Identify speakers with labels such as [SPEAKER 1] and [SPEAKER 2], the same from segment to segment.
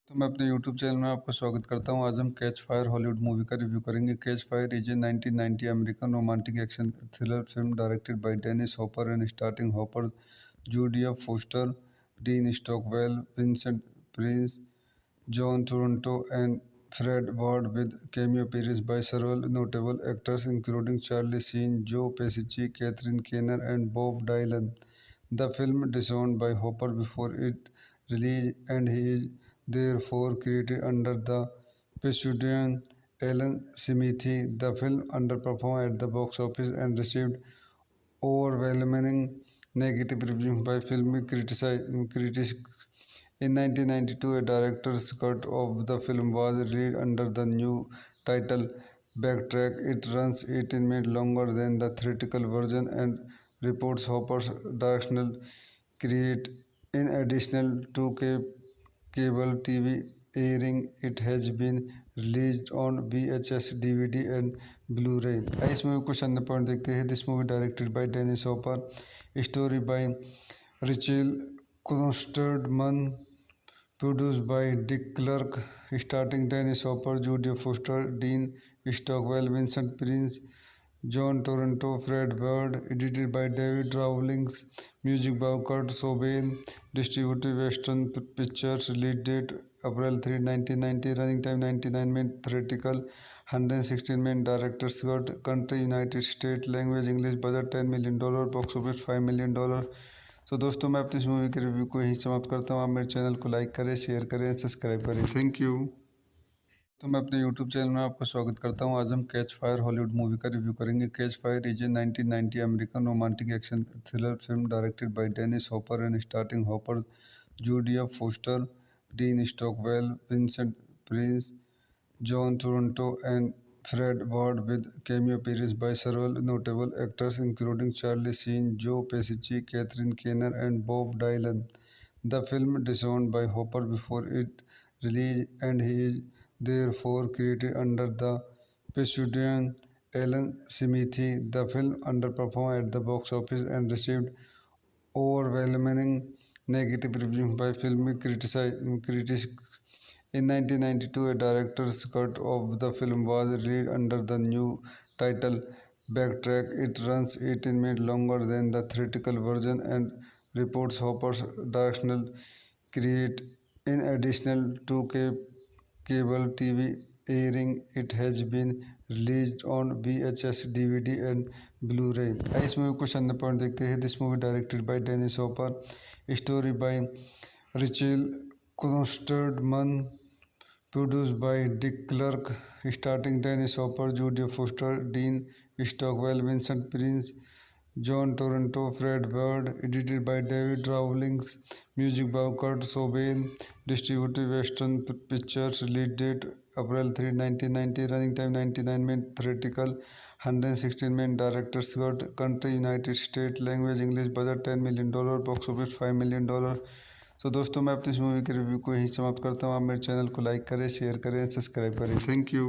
[SPEAKER 1] तो मैं अपने यूट्यूब चैनल में आपका स्वागत करता हूं। आज हम कैच फायर हॉलीवुड मूवी का रिव्यू करेंगे। Catch fire is a 1990 American romantic action thriller film directed by Dennis Hopper and starting Hopper, Judea Foster, Dean Stockwell, Vincent Prince, John Toronto and Fred Ward, with cameo appearances by several notable actors including Charlie Sheen, Joe Pesci, Catherine Keener, and Bob Dylan. The film disowned by Hopper before it released, and he is therefore created under the pseudonym Alan Smithee. The film underperformed at the box office and received overwhelming negative reviews by film critics. In 1992, a director's cut of the film was released under the new title Backtrack. It runs 18 minutes longer than the theatrical version and reports Hopper's directional create. In addition to cable TV airing, it has been released on VHS, DVD, and Blu-ray. इस movie को अन्य point देखते हैं। This movie directed by Dennis Hopper, story by Rachel Klosterman, produced by Dick Clark, starring Dennis Hopper, Jodie Foster, Dean Stockwell, Vincent Prince, John Toronto, Fred Ward, edited by David Rawlings, music by Kurt Cobain, distributed Western Pictures, release date April 3, 1990, running time 99 minutes, theatrical 116 minutes, director's cut, country United States, language English, budget $10 million, box office $5 million। तो दोस्तों मैं अपनी इस movie के review को यहीं समाप्त करता हूँ। आप मेरे चैनल को लाइक करें, शेयर करें, सब्सक्राइब करें। Thank you. तो मैं अपने यूट्यूब चैनल में आपका स्वागत करता हूँ। आज हम कैच फायर हॉलीवुड मूवी का रिव्यू करेंगे। Catch fire is a 1990 American romantic action thriller film directed by Dennis Hopper and starting Hopper, Judea Foster, Dean Stockwell, Vincent Prince, John Toronto, and Fred Ward, with cameo appearances by several notable actors including Charlie Sheen, Joe Pesci, Catherine Keener, and Bob Dylan. The film disowned by Hopper before it released, and he is therefore created under the pseudonym Alan Smithee. The film underperformed at the box office and received overwhelming negative reviews by film critics. In 1992, a director's cut of the film was released under the new title Backtrack. It runs 18 minutes longer than the theatrical version and reports Hopper's directional create. In addition to cable TV airing, it has been released on VHS, DVD, and Blu-ray। इस movie को अन्य point देखते हैं। This movie directed by Dennis Hopper, story by Rachel Klosterman, produced by Dick Clark, starring Dennis Hopper, Jodie Foster, Dean Stockwell, Vincent Prince, John Toronto, Fred Ward, edited by David Rawlings, music by Kurt Cobain, distributed Western Pictures, release date April 3, 1990, running time 99 minutes, theatrical 116 minutes, director's cut, country United States, language English, budget $10 million, box office $5 million। तो दोस्तों मैं अपनी इस movie के review को यहीं समाप्त करता हूँ। आप मेरे चैनल को लाइक करें, शेयर करें, सब्सक्राइब करें। Thank you.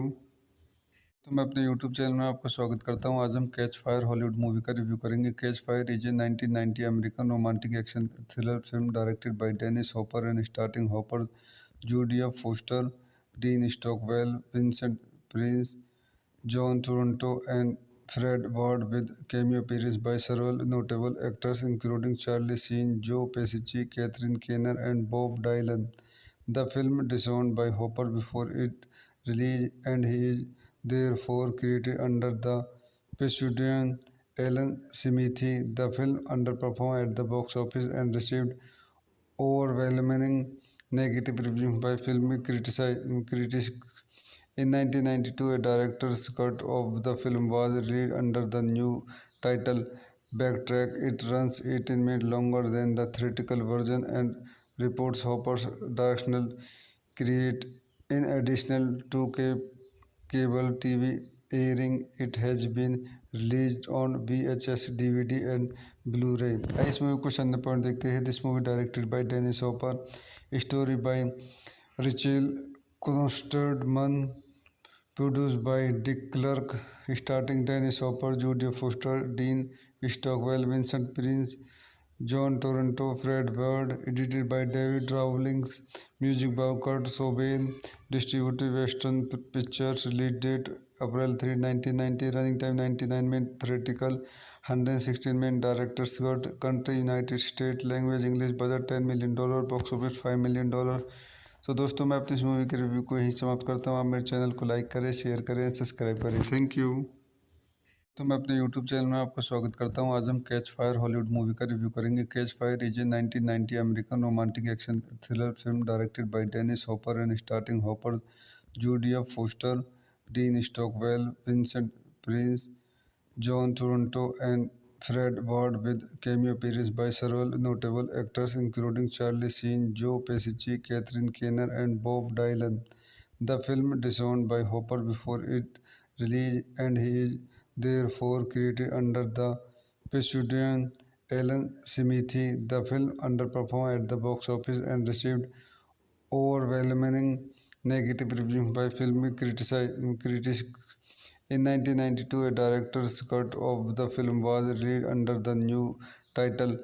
[SPEAKER 1] तो मैं अपने यूट्यूब चैनल में आपका स्वागत करता हूँ। आज हम कैच फायर हॉलीवुड मूवी का रिव्यू करेंगे। Catch fire is a 1990 American romantic action thriller film directed by Dennis Hopper and starting Hopper, Judea Foster, Dean Stockwell, Vincent Prince, John Toronto, and Fred Ward, with cameo appearances by several notable actors including Charlie Sheen, Joe Pesci, Catherine Keener, and Bob Dylan. The film disowned by Hopper before it released, and he is therefore created under the pseudonym Alan Smithee. The film underperformed at the box office and received overwhelming negative reviews by film critics. In 1992, a director's cut of the film was released under the new title Backtrack. It runs 18 minutes longer than the theatrical version and reports Hopper's directional create. In addition to cable TV airing, it has been released on VHS, DVD, and Blu-ray। इस movie को अन्य point देखते हैं। This movie directed by Dennis Hopper, story by Rachel Klosterman, produced by Dick Clark, starring Dennis Hopper, Jodie Foster, Dean Stockwell, Vincent Prince, John Toronto, Fred Ward, edited by David Rawlings, music by Kurt Cobain, distributed Western Pictures, release date April 3, 1990, running time 99 minutes, theatrical 116 minutes, director's cut, country United States, language English, budget $10 million, box office $5 million। तो दोस्तों मैं अपनी इस movie के review को यहीं समाप्त करता हूँ। आप मेरे चैनल को लाइक करें, शेयर करें, सब्सक्राइब करें। Thank you. तो मैं अपने यूट्यूब चैनल में आपका स्वागत करता हूं। आज हम कैच फायर हॉलीवुड मूवी का रिव्यू करेंगे। Catch fire is a 1990 American romantic action thriller film directed by Dennis Hopper and starting Hopper, Judea Foster, Dean Stockwell, Vincent Prince, John Toronto and Fred Ward with cameo appearances by several notable actors including Charlie Sheen, Joe Pesci, Catherine Keener and Bob Dylan. The film disowned by Hopper before it released and he is therefore created under the pseudonym Alan Smithee. The film underperformed at the box office and received overwhelming negative reviews by film critics. In 1992, a director's cut of the film was released under the new title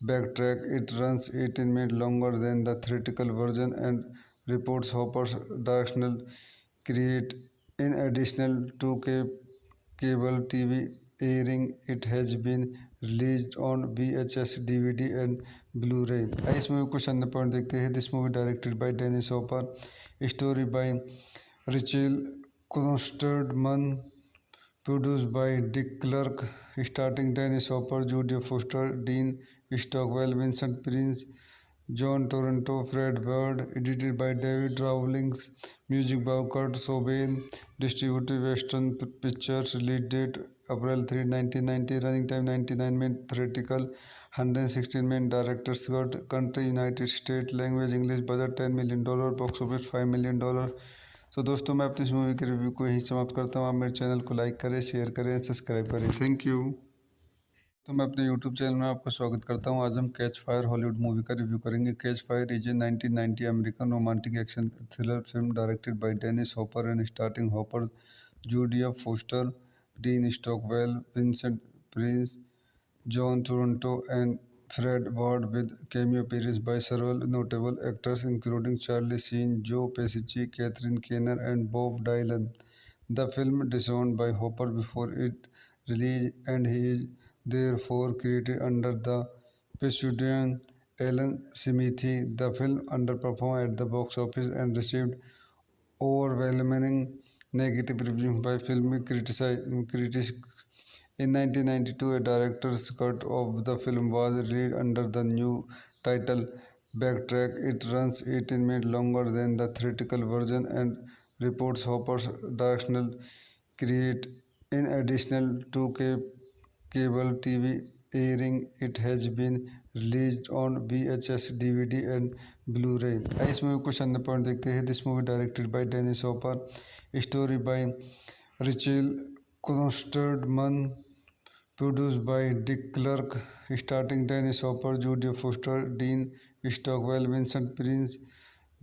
[SPEAKER 1] Backtrack. It runs 18 minutes longer than the theatrical version and reports Hopper's directional create. In addition to cable TV airing, it has been released on VHS, DVD and Blu-ray. इस movie को अन्य point देखते हैं। This movie directed by Dennis Hopper, story by Rachel Klosterman, produced by Dick Clark, starring Dennis Hopper, Jodie Foster, Dean Stockwell, Vincent Prince, John Toronto, Fred Ward, edited by David Rawlings, music by Kurt Cobain, distributed Western Pictures, release date April 3, 1990, running time 99 minutes, theatrical 116 minutes, director's cut, country United States, language English, budget $10 million, box office $5 million। तो दोस्तों मैं अपनी इस movie के review को यहीं समाप्त करता हूँ। आप मेरे चैनल को लाइक करें, शेयर करें, सब्सक्राइब करें। Thank you. तो मैं अपने यूट्यूब चैनल में आपका स्वागत करता हूँ। आज हम कैच फायर हॉलीवुड मूवी का रिव्यू करेंगे। Catch fire is a 1990 American romantic action thriller film directed by Dennis Hopper and starting Hopper, Judea Foster, Dean Stockwell, Vincent Prince, John Toronto and Fred Ward with cameo appearances by several notable actors including Charlie Sheen, Joe Pesci, Catherine Keener and Bob Dylan. The film disowned by Hopper before it released and he is therefore created under the pseudonym Alan Smithee. The film underperformed at the box office and received overwhelming negative reviews by film critics. In 1992, a director's cut of the film was released under the new title Backtrack. It runs 18 minutes longer than the theatrical version and reports Hopper's directional create. In addition to cable TV airing, it has been released on VHS, DVD and Blu-ray। इस movie को अन्य point देखते हैं। This movie directed by Dennis Hopper, story by Rachel Klosterman, produced by Dick Clark, starring Dennis Hopper, Jodie Foster, Dean Stockwell, Vincent Prince,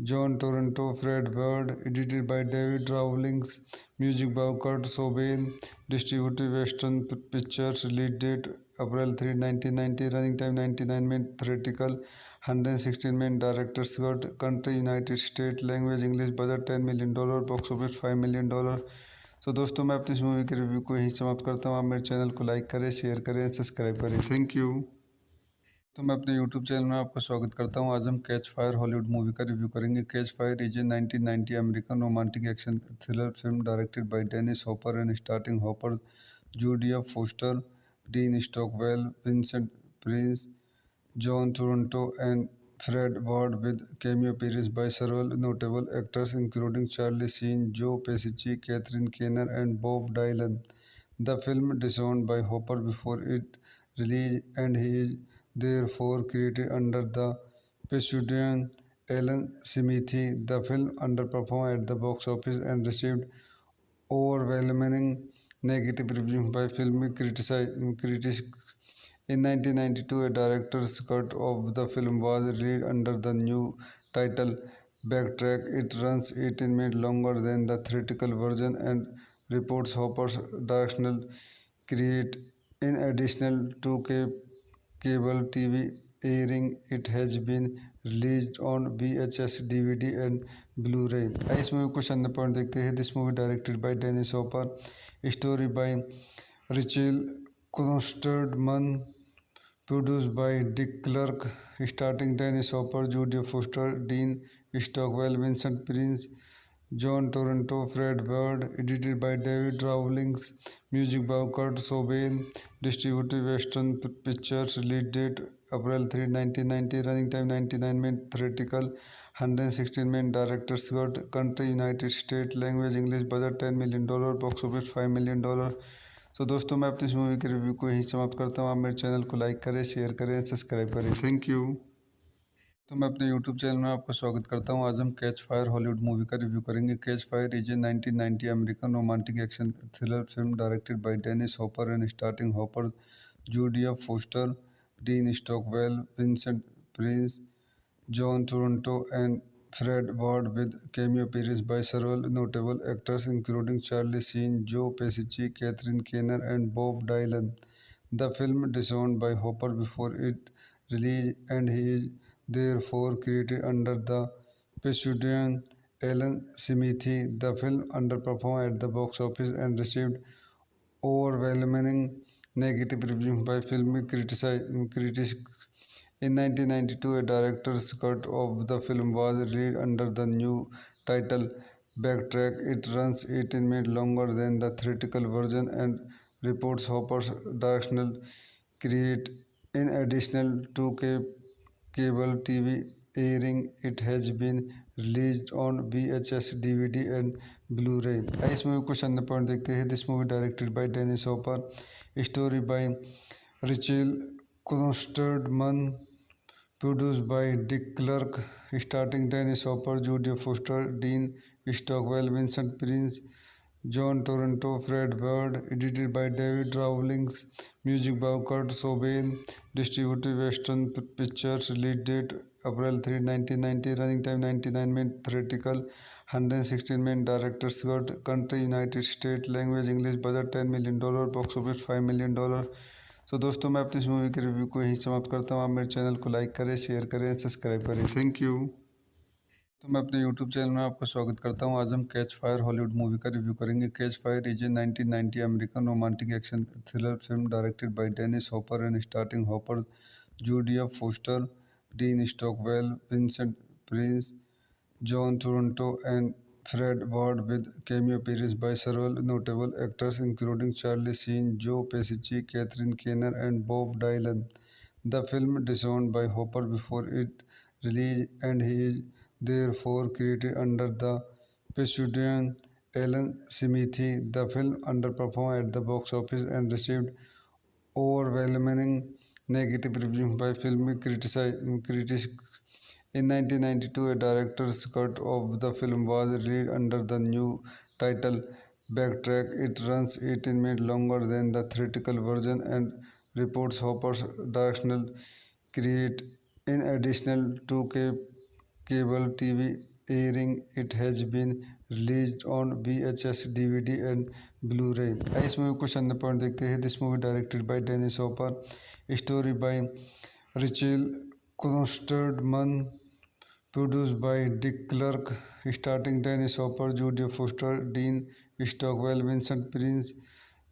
[SPEAKER 1] John Toronto, Fred Ward, edited by David Rawlings, music by Kurt Cobain, distributed Western Pictures, release date April 3, 1990, running time 99 minutes, theatrical 116 minutes, director's cut, country United States, language English, budget $10 million, box office $5 million। तो दोस्तों मैं अपनी इस movie के review को यहीं समाप्त करता हूँ। आप मेरे चैनल को लाइक करें, शेयर करें, सब्सक्राइब करें। Thank you. तो मैं अपने यूट्यूब चैनल में आपका स्वागत करता हूँ। आज हम कैच फायर हॉलीवुड मूवी का रिव्यू करेंगे। Catch fire is a 1990 American romantic action thriller film directed by Dennis Hopper and starting Hopper, Judea Foster, Dean Stockwell, Vincent Prince, John Toronto and Fred Ward with cameo appearances by several notable actors including Charlie Sheen, Joe Pesci, Catherine Keener and Bob Dylan. The film disowned by Hopper before it released and he is therefore created under the pseudonym Alan Smithee. The film underperformed at the box office and received overwhelming negative reviews by film critics. In 1992, a director's cut of the film was released under the new title Backtrack. It runs 18 minutes longer than the theatrical version and reports Hopper's directional create. In addition to cable TV airing. It has been released on VHS, DVD, and Blu-ray. इस movie को अन्य point देखते हैं. This movie directed by Dennis Hopper, story by Rachel Klosterman, produced by Dick Clark, starring Dennis Hopper, Jodie Foster, Dean Stockwell, Vincent Prince, John Toronto, Fred Ward, edited by David Rawlings, music by Kurt Cobain, distributed Western Pictures, release date April 3, 1990, running time 99 minutes, theatrical 116 minutes, director's cut, country United States, language English, budget $10 million, box office $5 million. तो दोस्तों मैं अपनी इस movie के review को यहीं समाप्त करता हूँ. आप मेरे चैनल को लाइक करें, शेयर करें, सब्सक्राइब करें. Thank you. तो मैं अपने यूट्यूब चैनल में आपका स्वागत करता हूं. आज हम कैच फायर हॉलीवुड मूवी का रिव्यू करेंगे. Catch fire is a 1990 American romantic action thriller film directed by Dennis Hopper and starting Hopper, Judea Foster, Dean Stockwell, Vincent Prince, John Toronto and Fred Ward, with cameo appearances by several notable actors including Charlie Sheen, Joe Pesci, Catherine Keener, and Bob Dylan. The film disowned by Hopper before it released, and he is therefore credited under the pseudonym Alan Smithee. The film underperformed at the box office and received overwhelming negative reviews by film critics. In 1992, a director's cut of the film was released under the new title Backtrack. It runs 18 minutes longer than the theatrical version and reports Hopper's directional create. In addition to cable TV airing, it has been released on VHS, DVD, and Blu-ray. इस movie को अन्य point देखते हैं. This movie directed by Dennis Hopper, story by Rachel Klosterman, produced by Dick Clark, starring Dennis Hopper, Jodie Foster, Dean Stockwell, Vincent Prince, John Toronto, Fred Ward, edited by David Rawlings, music by Kurt Cobain, distributed Western Pictures, release date April 3, 1990, running time 99 minutes, theatrical 116 minutes, director's cut, country United States, language English, budget $10 million, box office $5 million. तो दोस्तों मैं अपनी इस movie के review को यहीं समाप्त करता हूँ. आप मेरे चैनल को लाइक करें, शेयर करें, सब्सक्राइब करें. Thank you. तो मैं अपने यूट्यूब चैनल में आपका स्वागत करता हूं. आज हम कैच फायर हॉलीवुड मूवी का रिव्यू करेंगे. Catch fire is a 1990 American romantic action thriller film directed by Dennis Hopper and starting Hopper, Judea Foster, Dean Stockwell, Vincent Prince, John Toronto and Fred Ward, with cameo appearances by several notable actors including Charlie Sheen, Joe Pesci, Catherine Keener, and Bob Dylan. The film disowned by Hopper before it released, and he is therefore credited under the pseudonym Alan Smithee. The film underperformed at the box office and received overwhelming negative reviews by film critics. In 1992, a director's cut of the film was released under the new title Backtrack. It runs 18 minutes longer than the theatrical version and reports Hopper's directional create. In addition to cable TV airing, it has been released on VHS, DVD, and Blu-ray. इस movie को अन्य point देखते हैं. This movie directed by Dennis Hopper, story by Rachel Klosterman, produced by Dick Clark, starring Dennis Hopper, Jodie Foster, Dean Stockwell, Vincent Prince,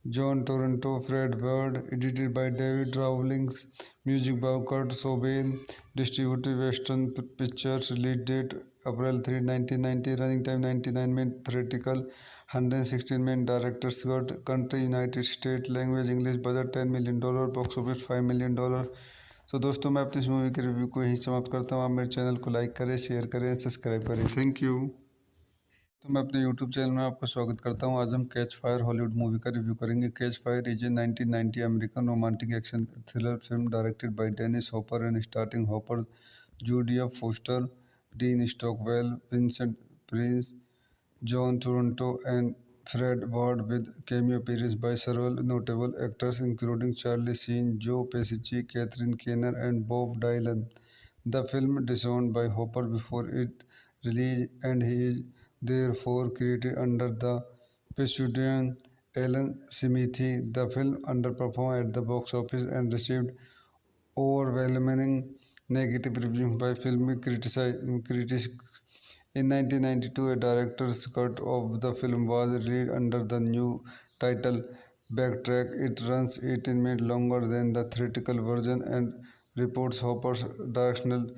[SPEAKER 1] John Toronto, Fred Ward, edited by David Rawlings, music by Kurt Cobain, distributed Western Pictures, release date April 3, 1990, running time 99 minutes, theatrical 116 minutes, director's cut, country United States, language English, budget $10 million, box office $5 million. तो दोस्तों मैं अपनी इस movie के review को यहीं समाप्त करता हूँ. आप मेरे चैनल को लाइक करें, शेयर करें, सब्सक्राइब करें. Thank you. तो मैं अपने यूट्यूब चैनल में आपका स्वागत करता हूं. आज हम कैच फायर हॉलीवुड मूवी का रिव्यू करेंगे. Catch fire is a 1990 American romantic action thriller film directed by Dennis Hopper and starting Hopper, Judea Foster, Dean Stockwell, Vincent Prince, John Toronto and Fred Ward, with cameo appearances by several notable actors including Charlie Sheen, Joe Pesci, Catherine Keener, and Bob Dylan. The film disowned by Hopper before it released, and he is therefore credited under the pseudonym Alan Smithee. The film underperformed at the box office and received overwhelming negative reviews by film critics. In 1992, a director's cut of the film was released under the new title Backtrack. It runs 18 minutes longer than the theatrical version and reports Hopper's directional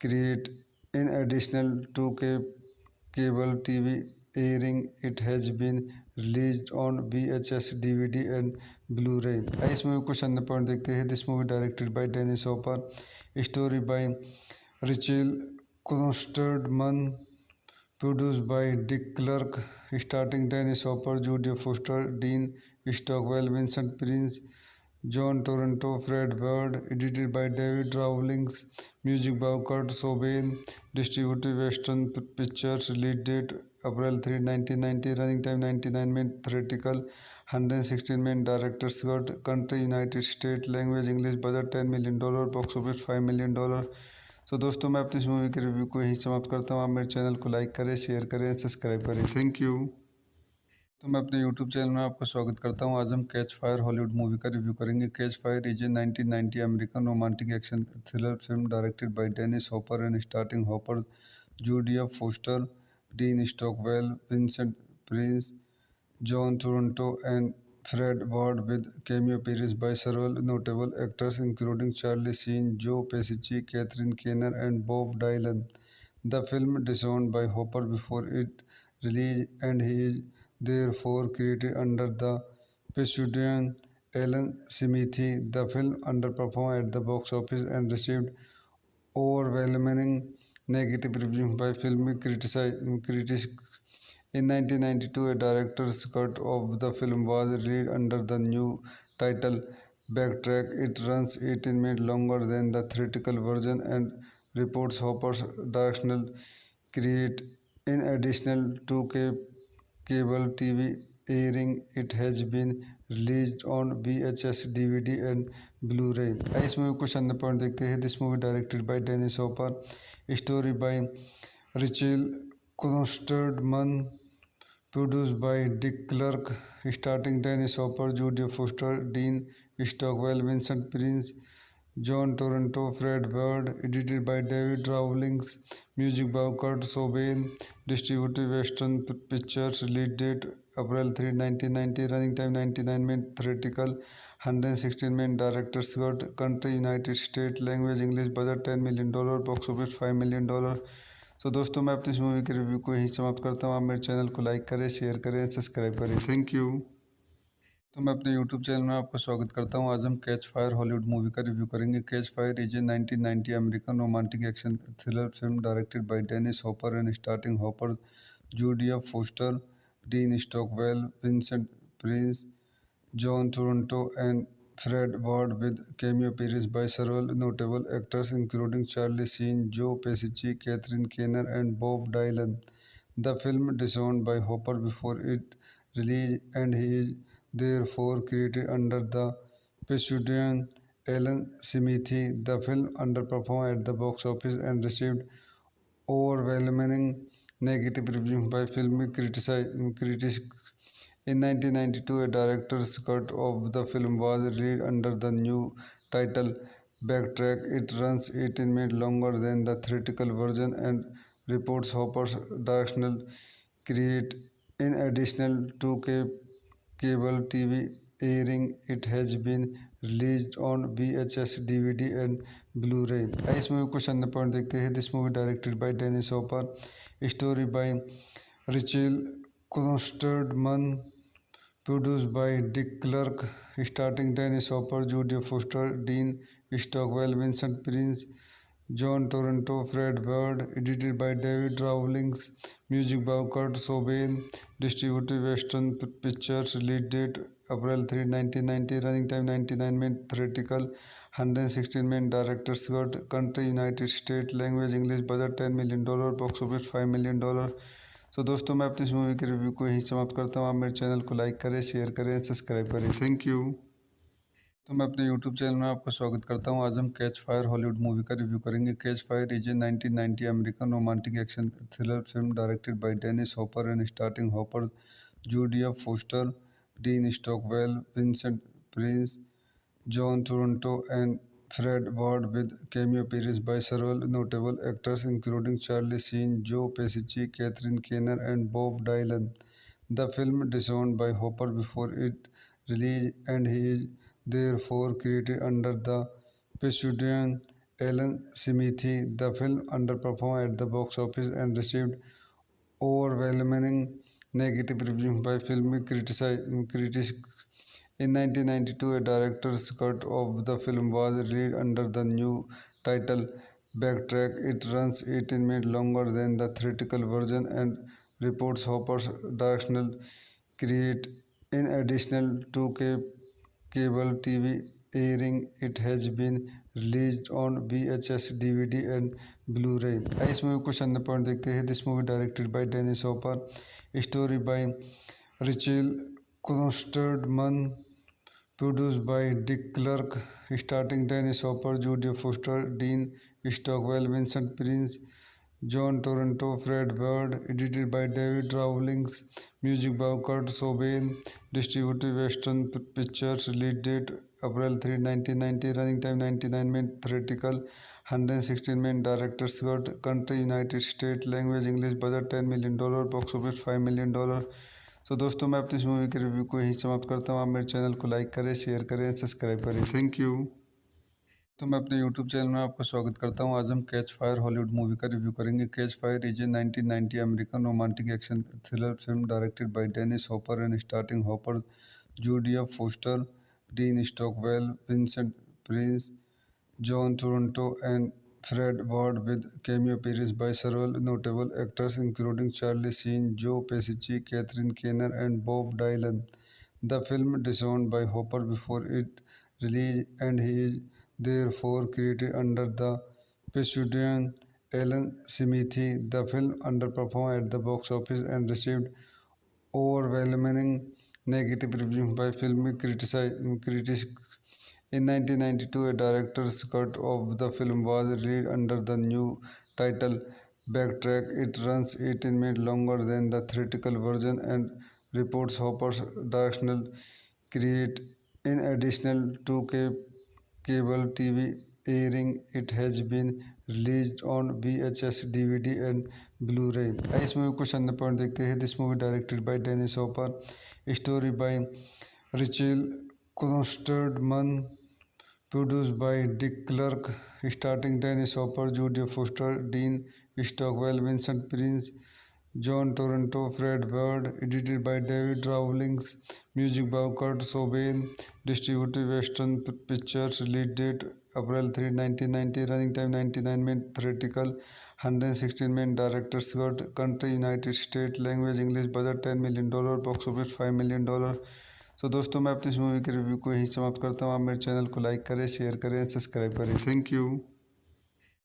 [SPEAKER 1] create. In addition to cable TV airing, it has been released on VHS, DVD and Blu-ray. इस movie को question point देखते हैं. This movie directed by Dennis Hopper, story by Rachel Klosterman, produced by Dick Clark, starring Dennis Hopper, Jodie Foster, Dean Stockwell, Vincent Prince, John Toronto, Fred Ward, edited by David Rawlings, music by Kurt Cobain, distributed Western Pictures, release date April 3, 1990, running time 99 minutes, theatrical 116 minutes, director's cut, country United States, language English, budget $10 million, box office $5 million. तो दोस्तों मैं अपनी इस movie के review को यहीं समाप्त करता हूँ. आप मेरे चैनल को लाइक करें, शेयर करें, सब्सक्राइब करें. Thank you. तो मैं अपने यूट्यूब चैनल में आपका स्वागत करता हूँ. आज हम कैच फायर हॉलीवुड मूवी का रिव्यू करेंगे. Catch fire is a 1990 American romantic action thriller film directed by Dennis Hopper and starting Hopper, Judea Foster, Dean Stockwell, Vincent Prince, John Toronto and Fred Ward, with cameo appearances by several notable actors including Charlie Sheen, Joe Pesci, Catherine Keener and Bob Dylan. The film disowned by Hopper before it released, and he is therefore credited under the pseudonym Alan Smithy. The film underperformed at the box office and received overwhelming negative reviews by film critics. In 1992, a director's cut of the film was released under the new title Backtrack. It runs 18 minutes longer than the theatrical version and reports Hopper's directional create. In addition to cable TV airing, it has been released on VHS, DVD and Blu-ray. इस movie को question point देखते हैं. This movie directed by Dennis Hopper, story by Rachel Klosterman, produced by Dick Clark, starring Dennis Hopper, Jodie Foster, Dean Stockwell, Vincent Prince, John Toronto, Fred Ward, edited by David Rawlings, music by Kurt Cobain, distributed Western Pictures, release date April 3, 1990, running time 99 minutes, theatrical 116 minutes, director's cut, country United States, language English, budget $10 million, box office $5 million. तो दोस्तों मैं अपनी इस movie के review को यहीं समाप्त करता हूँ. आप मेरे चैनल को लाइक करें, शेयर करें, सब्सक्राइब करें. Thank you. तो मैं अपने यूट्यूब चैनल में आपका स्वागत करता हूँ. आज हम कैच फायर हॉलीवुड मूवी का रिव्यू करेंगे. Catch fire is a 1990 American romantic action thriller film directed by Dennis Hopper and starting Hopper, Judea Foster, Dean Stockwell, Vincent Prince, John Toronto and Fred Ward, with cameo appearances by several notable actors including Charlie Sheen, Joe Pesci, Catherine Keener and Bob Dylan. The film disowned by Hopper before it released, and he is therefore credited under the pseudonym Alan Smithy. The film underperformed at the box office and received overwhelming negative reviews by film critics. In 1992, a director's cut of the film was released under the new title Backtrack. It runs 18 minutes longer than the theatrical version and reports Hopper's directional create. In addition to cable TV airing, it has been released on VHS, DVD and Blu-ray. इस movie को question point देखते हैं. This movie directed by Dennis Hopper, story by Rachel Klosterman, produced by Dick Clark, starring Dennis Hopper, Jodie Foster, Dean Stockwell, Vincent Prince, John Toronto, Fred Ward, edited by David Rawlings, music by Kurt Cobain, distributed Western Pictures, release date April 3, 1990, running time 99 minutes, theatrical 116 minutes, director's cut, country United States, language English, budget $10 million, box office $5 million. तो दोस्तों मैं अपनी इस movie के review को यहीं समाप्त करता हूँ. आप मेरे चैनल को लाइक करें, शेयर करें, सब्सक्राइब करें. Thank you. तो मैं अपने यूट्यूब चैनल में आपका स्वागत करता हूँ. आज हम कैच फायर हॉलीवुड मूवी का रिव्यू करेंगे. Catch fire is a 1990 American romantic action thriller film directed by Dennis Hopper and starting Hopper, Judea Foster, Dean Stockwell, Vincent Prince, John Toronto and Fred Ward with cameo appearance by several notable actors including Charlie Sheen, Joe Pesci, Catherine Keener, and Bob Dylan. The film disowned by Hopper before it released, and he is therefore created under the pseudonym Alan Smithee. The film underperformed at the box office and received overwhelming negative reviews by film critics. In 1992, a director's cut of the film was released under the new title Backtrack. It runs 18 minutes longer than the theatrical version and reports Hopper's directional create. In addition to cable TV airing, it has been released on VHS, DVD and Blu-ray. आइए इस movie को अन्य point देखते हैं. This movie directed by Dennis Hopper, story by Rachel Klosterman, produced by Dick Clark, starring Dennis Hopper, Jodie Foster, Dean Stockwell, Vincent Prince, John Toronto, Fred Ward, edited by David Rawlings, music by Kurt Cobain, distributed Western Pictures, release date April 3, 1990, running time 99 minutes, theatrical 116 minutes, director's cut, country United States, language English, budget $10 million, box office $5 million. तो दोस्तों मैं अपनी इस movie के review को यहीं समाप्त करता हूँ. आप मेरे चैनल को लाइक करें, शेयर करें, सब्सक्राइब करें. Thank you. तो मैं अपने यूट्यूब चैनल में आपका स्वागत करता हूं. आज हम कैच फायर हॉलीवुड मूवी का रिव्यू करेंगे. Catch fire is a 1990 American romantic action thriller film directed by Dennis Hopper and starting Hopper, Judea Foster, Dean Stockwell, Vincent Prince, John Toronto, and Fred Ward with cameo appearance by several notable actors including Charlie Sheen, Joe Pesci, Catherine Keener, and Bob Dylan. The film disowned by Hopper before it released, and he is therefore created under the pseudonym Alan Smithee. The film underperformed at the box office and received overwhelming negative reviews by film critics. In 1992, a director's cut of the film was released under the new title Backtrack. It runs 18 minutes longer than the theatrical version and reports Hopper's directional create. In addition to cable TV airing, it has been released on VHS, DVD and Blu-ray. आइए इस movie को अन्य point देखते हैं. This movie directed by Dennis Hopper, story by Rachel Klosterman, produced by Dick Clark, starring Dennis Hopper, Jodie Foster, Dean Stockwell, Vincent Prince, John Toronto, Fred Ward, edited by David Rawlings, music by Kurt Cobain, distributed Western Pictures, release date April 3, 1990, running time 99 minutes, theatrical 116 minutes, director's cut, country United States, language English, budget $10 million, box office $5 million. तो दोस्तों मैं अपनी इस movie के review को यहीं समाप्त करता हूँ. आप मेरे चैनल को लाइक करें, शेयर करें, सब्सक्राइब करें. Thank you.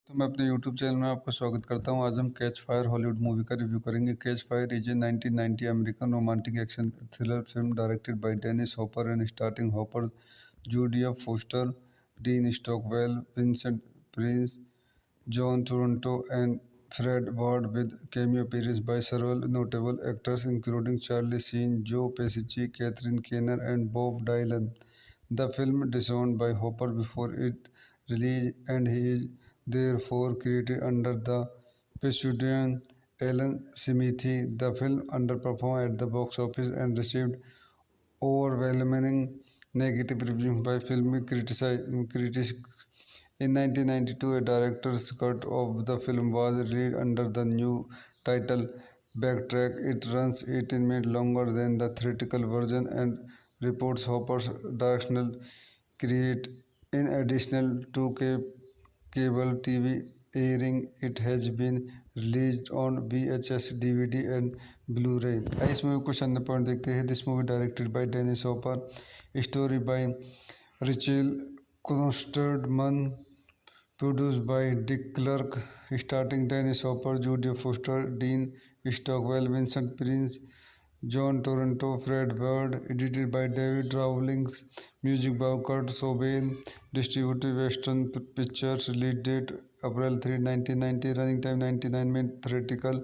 [SPEAKER 1] तो मैं अपने यूट्यूब चैनल में आपका स्वागत करता हूँ. आज हम कैच फायर हॉलीवुड मूवी का रिव्यू करेंगे. Catch fire is a 1990 American romantic action thriller film directed by Dennis Hopper and starting Hopper, Judea Foster, Dean Stockwell, Vincent Prince, John Toronto, and Fred Ward with cameo appearance by several notable actors including Charlie Sheen, Joe Pesci, Catherine Keener, and Bob Dylan. The film disowned by Hopper before it released, and he is therefore created under the pseudonym Alan Smithee. The film underperformed at the box office and received overwhelming negative reviews by film critics. In 1992, a director's cut of the film was released under the new title Backtrack. It runs 18 minutes longer than the theatrical version and reports Hopper's directional create. In addition to cable TV airing, it has been released on VHS, DVD and Blu-ray. आइए इस movie को अन्य point देखते हैं. This movie directed by Dennis Hopper, story by Rachel Klosterman, produced by Dick Clark, starring Dennis Hopper, Jodie Foster, Dean Stockwell, Vincent Prince, John Toronto, Fred Ward, edited by David Rawlings, music by Kurt Cobain, distributed Western Pictures, release date April 3, 1990, running time 99 minutes, theatrical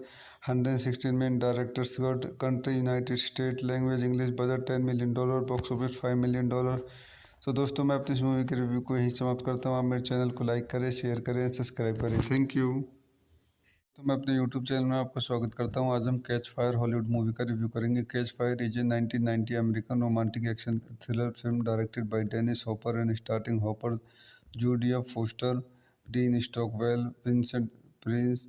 [SPEAKER 1] 116 minutes, director's cut, country United States, language English, budget $10 million, box office $5 million. तो दोस्तों मैं अपनी इस movie के review को यहीं समाप्त करता हूँ। आप मेरे चैनल को लाइक करें, शेयर करें, सब्सक्राइब करें। Thank you. तो मैं अपने यूट्यूब चैनल में आपका स्वागत करता हूं। आज हम कैच फायर हॉलीवुड मूवी का रिव्यू करेंगे। Catch fire is a 1990 American romantic action thriller film directed by Dennis Hopper and starting Hopper, Judea Foster, Dean Stockwell, Vincent Prince,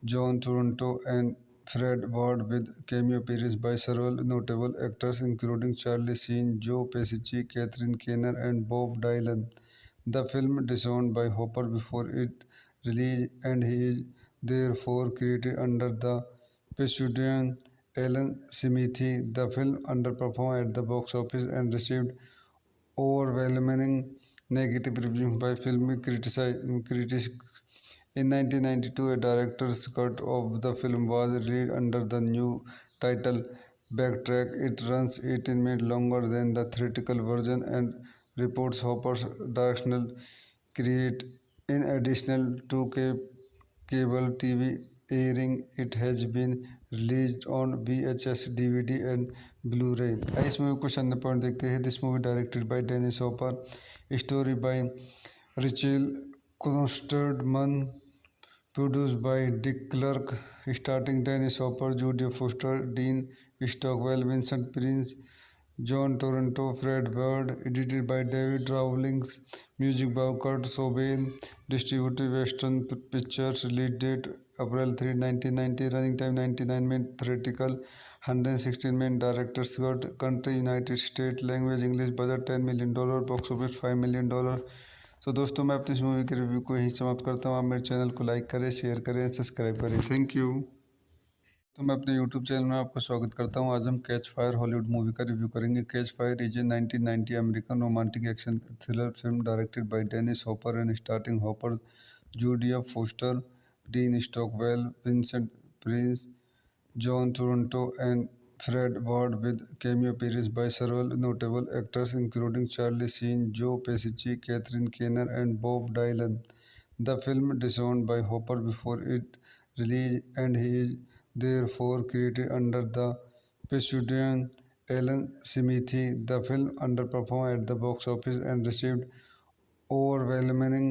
[SPEAKER 1] John Toronto, and Fred Ward, with cameo appearances by several notable actors including Charlie Sheen, Joe Pesci, Catherine Keener, and Bob Dylan. The film disowned by Hopper before it released, and he is therefore credited under the pseudonym Alan Smithee. The film underperformed at the box office and received overwhelming negative reviews by film critics. In 1992, a director's cut of the film was released under the new title Backtrack. It runs 18 minutes longer than the theatrical version and reports Hopper's directional create. In addition to cable TV airing, it has been released on VHS, DVD, and Blu-ray. इस movie को अन्य point देखते हैं। This movie directed by Dennis Hopper, story by Rachel Klosterman, produced by Dick Clark, starring Dennis Hopper, Jodie Foster, Dean Stockwell, Vincent Prince, John Toronto, Fred Ward, edited by David Rawlings, music by Kurt Cobain, distributed Western Pictures, release date April 3, 1990, running time 99 minutes, theatrical 116 minutes, director's cut, country United States, language English, budget $10 million, box office $5 million। तो दोस्तों मैं अपनी इस movie के review को यहीं समाप्त करता हूँ। आप मेरे चैनल को लाइक करें, शेयर करें, सब्सक्राइब करें। Thank you. तो मैं अपने यूट्यूब चैनल में आपका स्वागत करता हूं। आज हम कैच फायर हॉलीवुड मूवी का रिव्यू करेंगे। Catch fire is a 1990 American romantic action thriller film directed by Dennis Hopper and starting Hopper, Judea Foster, Dean Stockwell, Vincent Prince, John Toronto, and Fred Ward, with cameo appearances by several notable actors including Charlie Sheen, Joe Pesci, Catherine Keener, and Bob Dylan. The film disowned by Hopper before it released, and he is therefore credited under the pseudonym Alan Smithee. The film underperformed at the box office and received overwhelming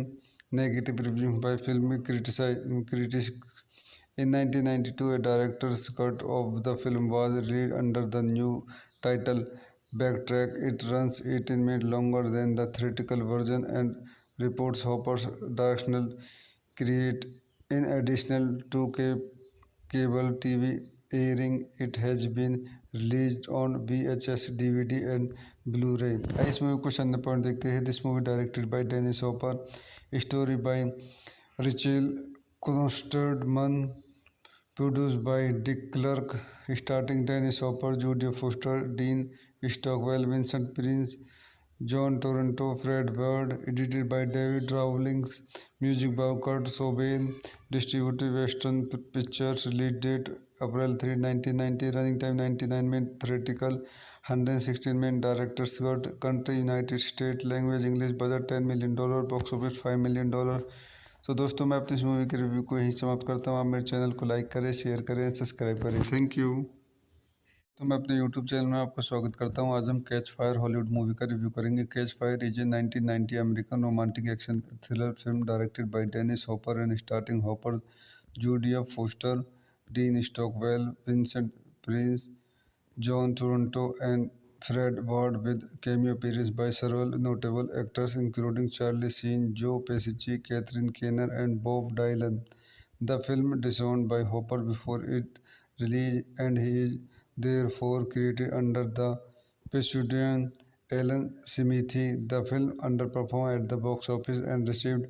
[SPEAKER 1] negative reviews by film critics. In 1992, a director's cut of the film was released under the new title Backtrack. It runs 18 minutes longer than the theatrical version and reports Hopper's directional create. In addition to cable TV airing, it has been released on VHS, DVD, and Blu-ray। इस movie को अन्य point देखते हैं। This movie directed by Dennis Hopper, story by Rachel Klosterman, produced by Dick Clark, starring Dennis Hopper, Jodie Foster, Dean Stockwell, Vincent Prince, John Toronto, Fred Ward, edited by David Rawlings, music by Kurt Cobain, distributed Western Pictures, release date April 3, 1990, running time 99 minutes, theatrical 116 minutes, director's cut, country United States, language English, budget $10 million, box office $5 million। तो दोस्तों मैं अपनी इस movie के review को यहीं समाप्त करता हूँ। आप मेरे चैनल को लाइक करें, शेयर करें, सब्सक्राइब करें। Thank you. तो मैं अपने यूट्यूब चैनल में आपका स्वागत करता हूँ। आज हम कैच फायर हॉलीवुड मूवी का रिव्यू करेंगे। Catch fire is a 1990 American romantic action thriller film directed by Dennis Hopper and starting Hopper, Judea Foster, Dean Stockwell, Vincent Prince, John Toronto, and Fred Ward, with cameo appearances by several notable actors including Charlie Sheen, Joe Pesci, Catherine Keener, and Bob Dylan. The film disowned by Hopper before it released, and he is therefore credited under the pseudonym Alan Smithee. The film underperformed at the box office and received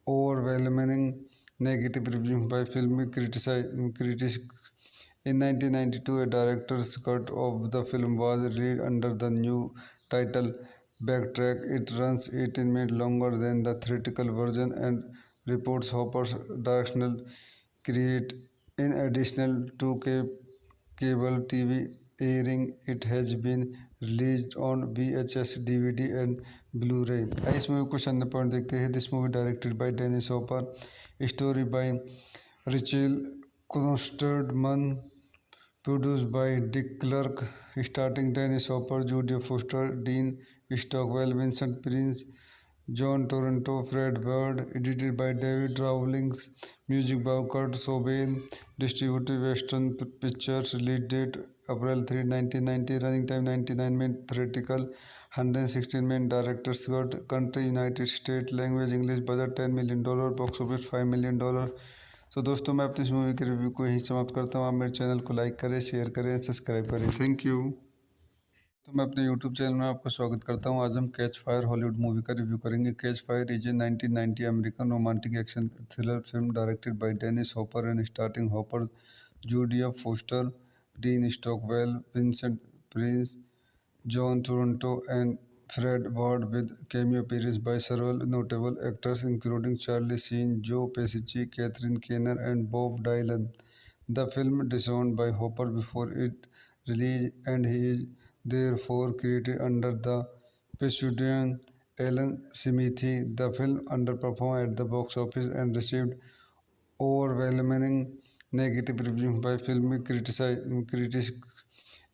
[SPEAKER 1] overwhelming negative reviews by film critics. In 1992, a director's cut of the film was released under the new title Backtrack. It runs 18 minutes longer than the theatrical version and reports Hopper's directional create. In addition to cable TV airing, it has been released on VHS, DVD, and Blu-ray। इस movie को अन्य point देखते हैं। This movie directed by Dennis Hopper, story by Rachel Klosterman, produced by Dick Clark, starring Dennis Hopper, Jodie Foster, Dean Stockwell, Vincent Prince, John Toronto, Fred Ward, edited by David Rawlings, music by Kurt Cobain, distributed Western Pictures, release date April 3, 1990, running time 99 minutes, theatrical 116 minutes, director Scott, country United States, language English, budget $10 million, box office $5 million। तो दोस्तों मैं अपनी इस movie के review को यहीं समाप्त करता हूँ। आप मेरे चैनल को लाइक करें, शेयर करें, सब्सक्राइब करें। Thank you. तो मैं अपने यूट्यूब चैनल में आपका स्वागत करता हूं। आज हम कैच फायर हॉलीवुड मूवी का रिव्यू करेंगे। Catch fire is a 1990 American romantic action thriller film directed by Dennis Hopper and starting Hopper, Judea Foster, Dean Stockwell, Vincent Prince, John Toronto, and Fred Ward, with cameo appearances by several notable actors including Charlie Sheen, Joe Pesci, Catherine Keener, and Bob Dylan. The film disowned by Hopper before it released, and he is therefore credited under the pseudonym Alan Smithee. The film underperformed at the box office and received overwhelming negative reviews by film critics.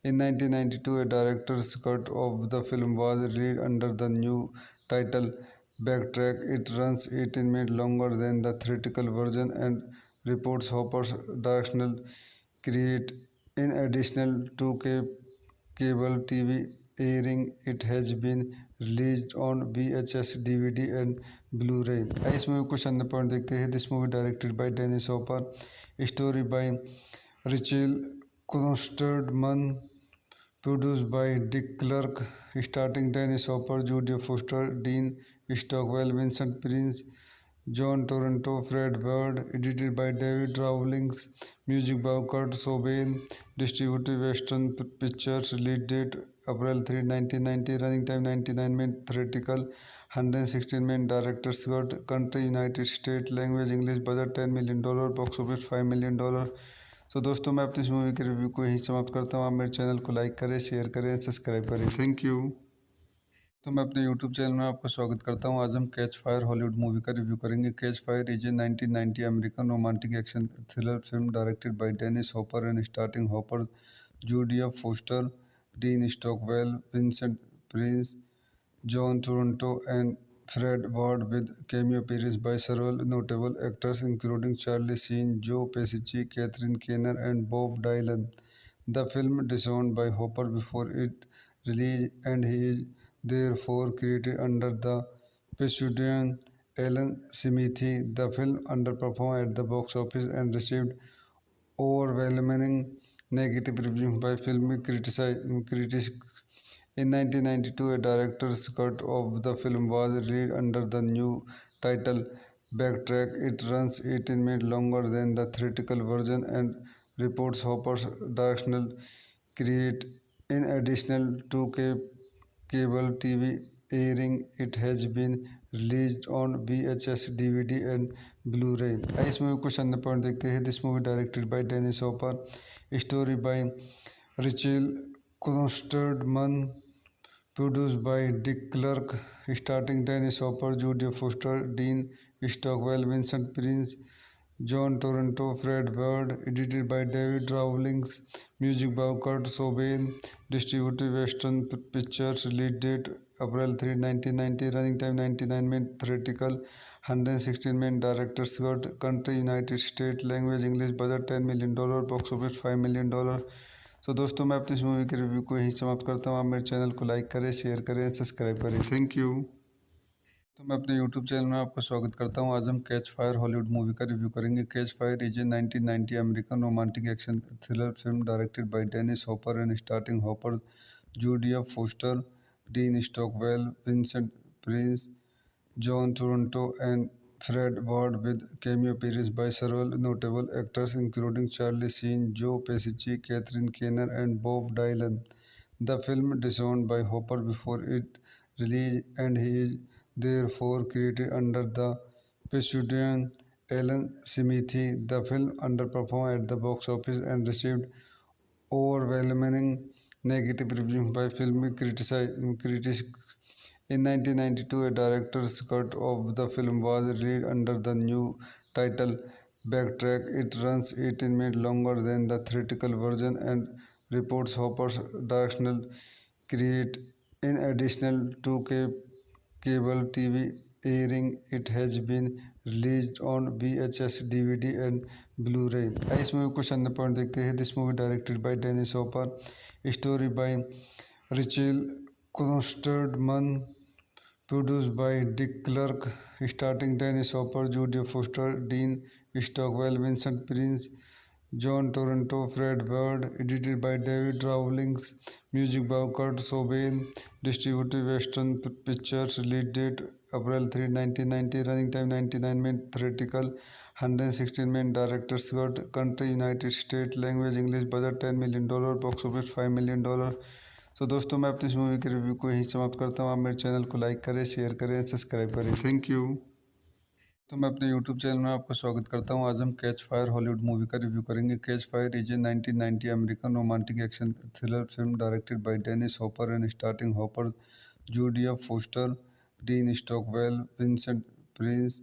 [SPEAKER 1] In 1992, a director's cut of the film was released under the new title Backtrack. It runs 18 minutes longer than the theatrical version and reports Hopper's directional create. In addition to cable TV airing, it has been released on VHS, DVD, and Blu-ray. इस movie को अन्य point देखते हैं। This movie directed by Dennis Hopper, story by Rachel Klosterman, produced by Dick Clark, starring Dennis Hopper, Jodie Foster, Dean Stockwell, Vincent Prince, John Toronto, Fred Ward, edited by David Rawlings, music by Kurt Cobain, distributed Western Pictures, release date April 3, 1990, running time 99 minutes, theatrical 116 minutes, director Scott, country United States, language English, budget $10 million, box office $5 million। तो दोस्तों मैं अपनी इस movie के review को यहीं समाप्त करता हूँ। आप मेरे चैनल को लाइक करें, शेयर करें, सब्सक्राइब करें। Thank you. तो मैं अपने यूट्यूब चैनल में आपका स्वागत करता हूँ। आज हम कैच फायर हॉलीवुड मूवी का रिव्यू करेंगे। Catch fire is a 1990 American romantic action thriller film directed by Dennis Hopper and starting Hopper, Judea Foster, Dean Stockwell, Vincent Prince, John Toronto, and Fred Ward, with cameo appearances by several notable actors including Charlie Sheen, Joe Pesci, Catherine Keener, and Bob Dylan. The film disowned by Hopper before it released, and he is therefore credited under the pseudonym Alan Smithee. The film underperformed at the box office and received overwhelming negative reviews by film critics. In 1992, a director's cut of the film was released under the new title Backtrack. It runs 18 minutes longer than the theatrical version and reports Hopper's directional create. In addition to cable TV airing, it has been released on VHS, DVD, and Blu-ray. इस movie को अन्य point देखते हैं। This movie directed by Dennis Hopper, story by Rachel Klosterman, produced by Dick Clark, starring Dennis Hopper, Jodie Foster, Dean Stockwell, Vincent Prince, John Toronto, Fred Ward, edited by David Rawlings, music by Kurt Cobain, distributed Western Pictures, release date April 3, 1990, running time 99 minutes, theatrical 116 minutes, director Scott, country United States, language English, budget $10 million, box office $5 million। तो दोस्तों मैं अपनी इस movie के review को यहीं समाप्त करता हूँ। आप मेरे चैनल को लाइक करें, शेयर करें, सब्सक्राइब करें। Thank you. तो मैं अपने यूट्यूब चैनल में आपका स्वागत करता हूँ। आज हम कैच फायर हॉलीवुड मूवी का रिव्यू करेंगे। Catch fire is a 1990 American romantic action thriller film directed by Dennis Hopper and starting Hopper, Judea Foster, Dean Stockwell, Vincent Prince, John Toronto, and Fred Ward, with cameo appearances by several notable actors including Charlie Sheen, Joe Pesci, Catherine Keener, and Bob Dylan. The film disowned by Hopper before it released, and he is therefore credited under the pseudonym Alan Smithee. The film underperformed at the box office and received overwhelming negative reviews by film critics. In 1992, a director's cut of the film was released under the new title backtrack. It runs 18 minutes longer than the theatrical version and reports Hopper's directional create. In addition to cable TV airing, it has been released on VHS, DVD and Blu-ray. इस movie को अन्य point देखते हैं. This movie directed by Dennis Hopper, story by Rachel Klosterman, produced by Dick Clark, starring Dennis Hopper, Jodie Foster, Dean Stockwell, Vincent Prince, John Toronto, Fred Ward, edited by David Rawlings, music by Kurt Cobain, distributed Western Pictures, release date April 3, 1990, running time 99 minutes, theatrical 116 minutes, director's cut, country United States, language English, budget $10 million, box office $5 million. तो दोस्तों मैं अपनी इस movie के review को यहीं समाप्त करता हूँ. आप मेरे चैनल को लाइक करें, शेयर करें, सब्सक्राइब करें. Thank you. तो मैं अपने यूट्यूब चैनल में आपका स्वागत करता हूँ. आज हम कैच फायर हॉलीवुड मूवी का रिव्यू करेंगे. Catch fire is a 1990 American romantic action thriller film directed by Dennis Hopper and starting Hopper, Judea Foster, Dean Stockwell, Vincent Prince,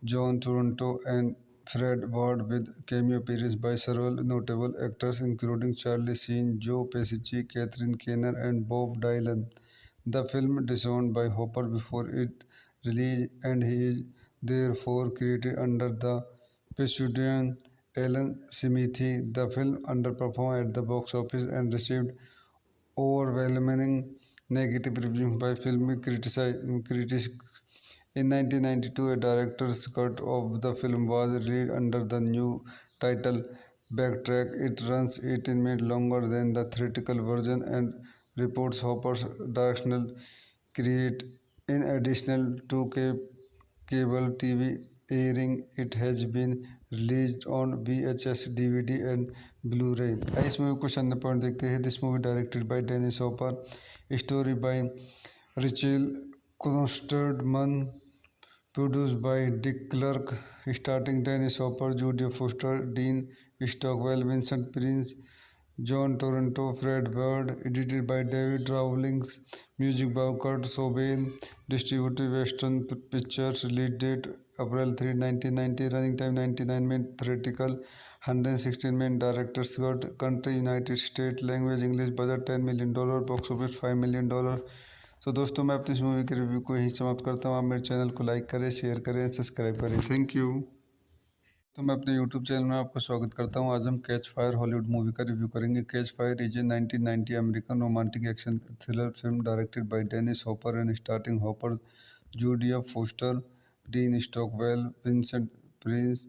[SPEAKER 1] John Toronto and Fred Ward, with cameo appearances by several notable actors including Charlie Sheen, Joe Pesci, Catherine Keener and Bob Dylan. The film disowned by Hopper before it released, and he is therefore credited under the pseudonym Alan Smithee. The film underperformed at the box office and received overwhelming negative reviews by film critics. In 1992, a director's cut of the film was released under the new title Backtrack. It runs 18 minutes longer than the theatrical version and reports Hopper's directional create. In addition to cable TV airing, it has been released on VHS, DVD and Blu-ray. इस movie को अन्य point देखते हैं. This movie directed by Dennis Hopper, story by Rachel Klosterman, produced by Dick Clark, starring Dennis Hopper, Jodie Foster, Dean Stockwell, Vincent Prince, John Toronto, Fred Ward, edited by David Rawlings, music by Kurt Cobain, distributed Western Pictures, release date April 3, 1990, running time 99 minutes, theatrical 116 minutes, director's cut, country United States, language English, budget $10 million, box office $5 million. तो दोस्तों मैं अपनी इस movie के review को यहीं समाप्त करता हूँ. आप मेरे चैनल को लाइक करें, शेयर करें, सब्सक्राइब करें. Thank you. तो मैं अपने यूट्यूब चैनल में आपका स्वागत करता हूँ. आज हम कैच फायर हॉलीवुड मूवी का रिव्यू करेंगे. Catch fire is a 1990 American romantic action thriller film directed by Dennis Hopper and starting Hopper, Judea Foster, Dean Stockwell, Vincent Prince,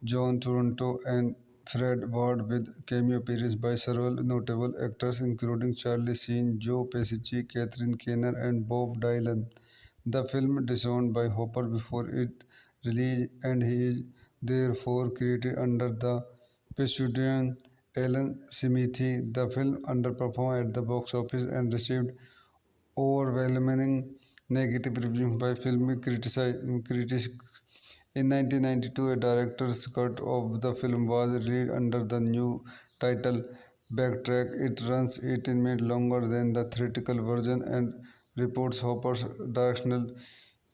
[SPEAKER 1] John Toronto and Fred Ward, with cameo appearances by several notable actors including Charlie Sheen, Joe Pesci, Catherine Keener and Bob Dylan. The film disowned by Hopper before it released, and he is therefore credited under the pseudonym Alan Smithee. The film underperformed at the box office and received overwhelming negative reviews by film critics. In 1992, a director's cut of the film was released under the new title Backtrack. It runs 18 minutes longer than the theatrical version and reports Hopper's directional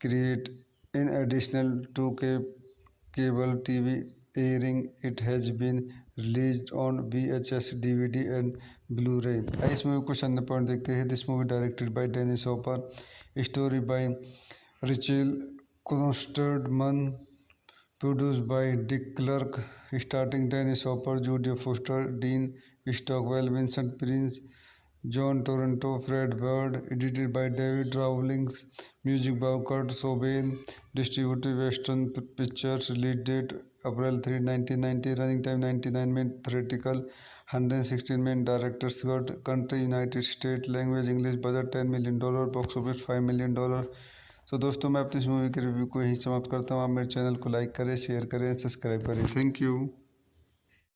[SPEAKER 1] create. In addition to cable TV airing, it has been released on VHS, DVD and Blu-ray. इस movie को अन्य point देखते हैं. This movie directed by Dennis Hopper, story by Rachel Klosterman, produced by Dick Clark, starring Dennis Hopper, Jodie Foster, Dean Stockwell, Vincent Prince, John Toronto, Fred Ward, edited by David Rawlings, music by Kurt Cobain, distributed Western Pictures, release date April 3, 1990, running time 99 minutes, theatrical 116 minutes, director's cut, country United States, language English, budget $10 million, box office $5 million. तो दोस्तों मैं अपनी इस movie के review को यहीं समाप्त करता हूँ. आप मेरे चैनल को लाइक करें, शेयर करें, सब्सक्राइब करें. Thank you.